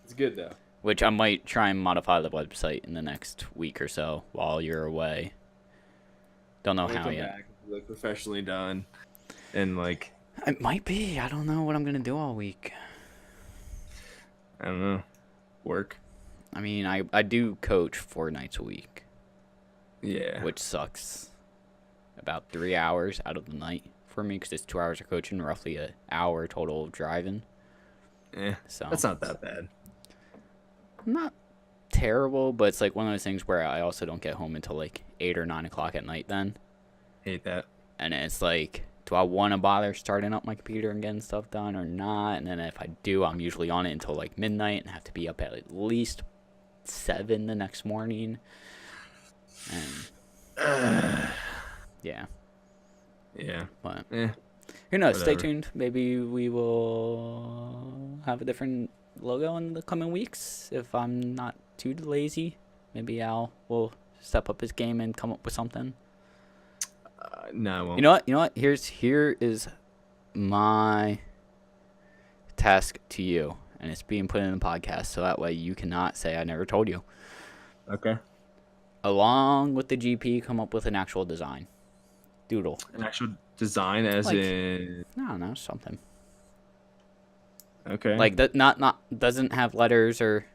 it's good though. Which I might try and modify the website in the next week or so while you're away. Don't know how yet. Like professionally done, and like it might be. I don't know what I'm gonna do all week. I don't know. Work. I mean, I do coach 4 nights a week. Yeah. Which sucks. About 3 hours out of the night for me, because it's 2 hours of coaching, roughly an hour total of driving. So that's not that bad. Not terrible, but it's like one of those things where I also don't get home until like 8 or 9 o'clock at night then. Hate that. And it's like, do I want to bother starting up my computer and getting stuff done or not? And then if I do, I'm usually on it until like midnight and have to be up at least 7 the next morning. And yeah. But who knows? Whatever. Stay tuned. Maybe we will have a different logo in the coming weeks if I'm not too lazy. maybe Al will step up his game and come up with something. No, I won't. You know what? Here is my task to you, and it's being put in the podcast, so that way you cannot say I never told you. Okay. Along with the GP, come up with an actual design. Doodle. An actual design, as Like- in. I don't know, something. Okay. Like that, not doesn't have letters or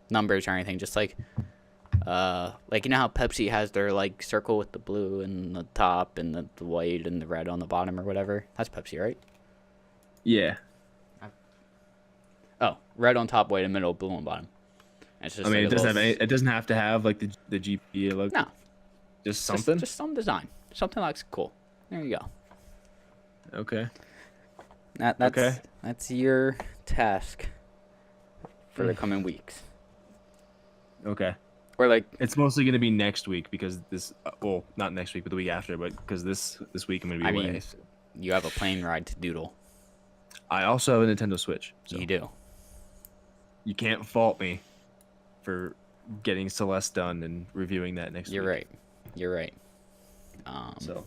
numbers or anything. Just like you know how Pepsi has their like circle with the blue and the top and the white and the red on the bottom or whatever. That's Pepsi, right? Yeah. Oh, red on top, white in the middle, blue on bottom. And it's just I mean, like it a doesn't have little any, it doesn't have to have like the GP logo. No. Just something. Just some design. Something that looks cool. There you go. Okay. That's Okay. That's your task for the coming weeks. Okay. Or like, It's mostly gonna be next week because this. Well, not next week, but the week after. But because this week I'm gonna be I away. mean, you have a plane ride to Doodle. I also have a Nintendo Switch. So You do. you can't fault me for getting Celeste done and reviewing that next You're week. right. You're right. So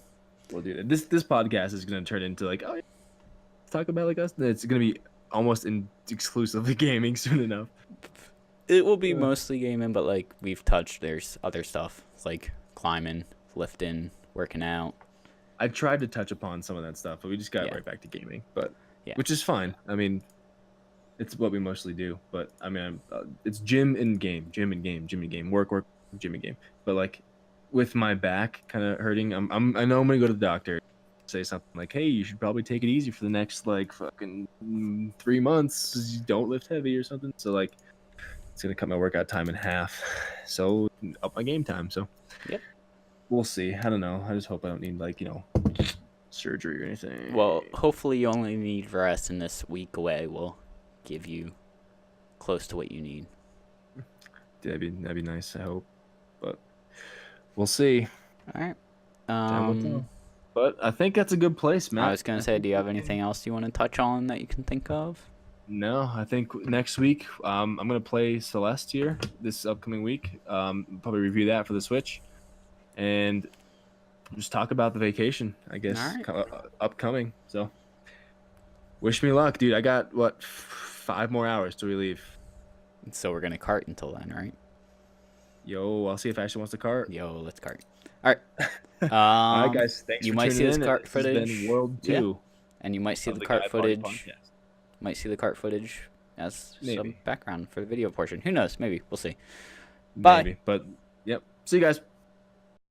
we'll do that. This podcast is gonna turn into like, oh, yeah, let's talk about like us. It's gonna be almost exclusively gaming soon enough. It will be mostly gaming, but like we've touched, there's other stuff like climbing, lifting, working out. I tried to touch upon some of that stuff, but we just got Yeah. right back to gaming. But Yeah. which is fine. I mean, it's what we mostly do. But I mean, it's gym and game, gym and game, gym and game, work, gym and game. But like with my back kind of hurting, I know I'm gonna go to the doctor. Say something like, hey, you should probably take it easy for the next like fucking 3 months. You don't lift heavy or something. So like, it's gonna cut my workout time in half. So up my game time. So Yep. We'll see. I don't know. I just hope I don't need like surgery or anything. Well, hopefully you only need rest, and this week away will give you close to what you need. that'd be nice. I hope, but we'll see. All right. Time will tell. But I think that's a good place, man. I was gonna say, do you have anything else you want to touch on that you can think of? No, I think next week I'm gonna play Celeste here this upcoming week. Probably review that for the Switch, and just talk about the vacation. I guess upcoming. So wish me luck, dude. I got 5 more hours till we leave. So we're gonna cart until then, right? Yo, I'll see if Ashley wants to cart. Yo, let's cart. All right. All right, guys. Thanks you for might tuning see this in. cart This has footage. been World 2 Yeah. And you might see of the the cart Guy Party footage. podcast. Might see the cart footage as some Maybe. background for the video portion. Who knows? Maybe we'll see. Bye. Maybe. But yep. See you guys.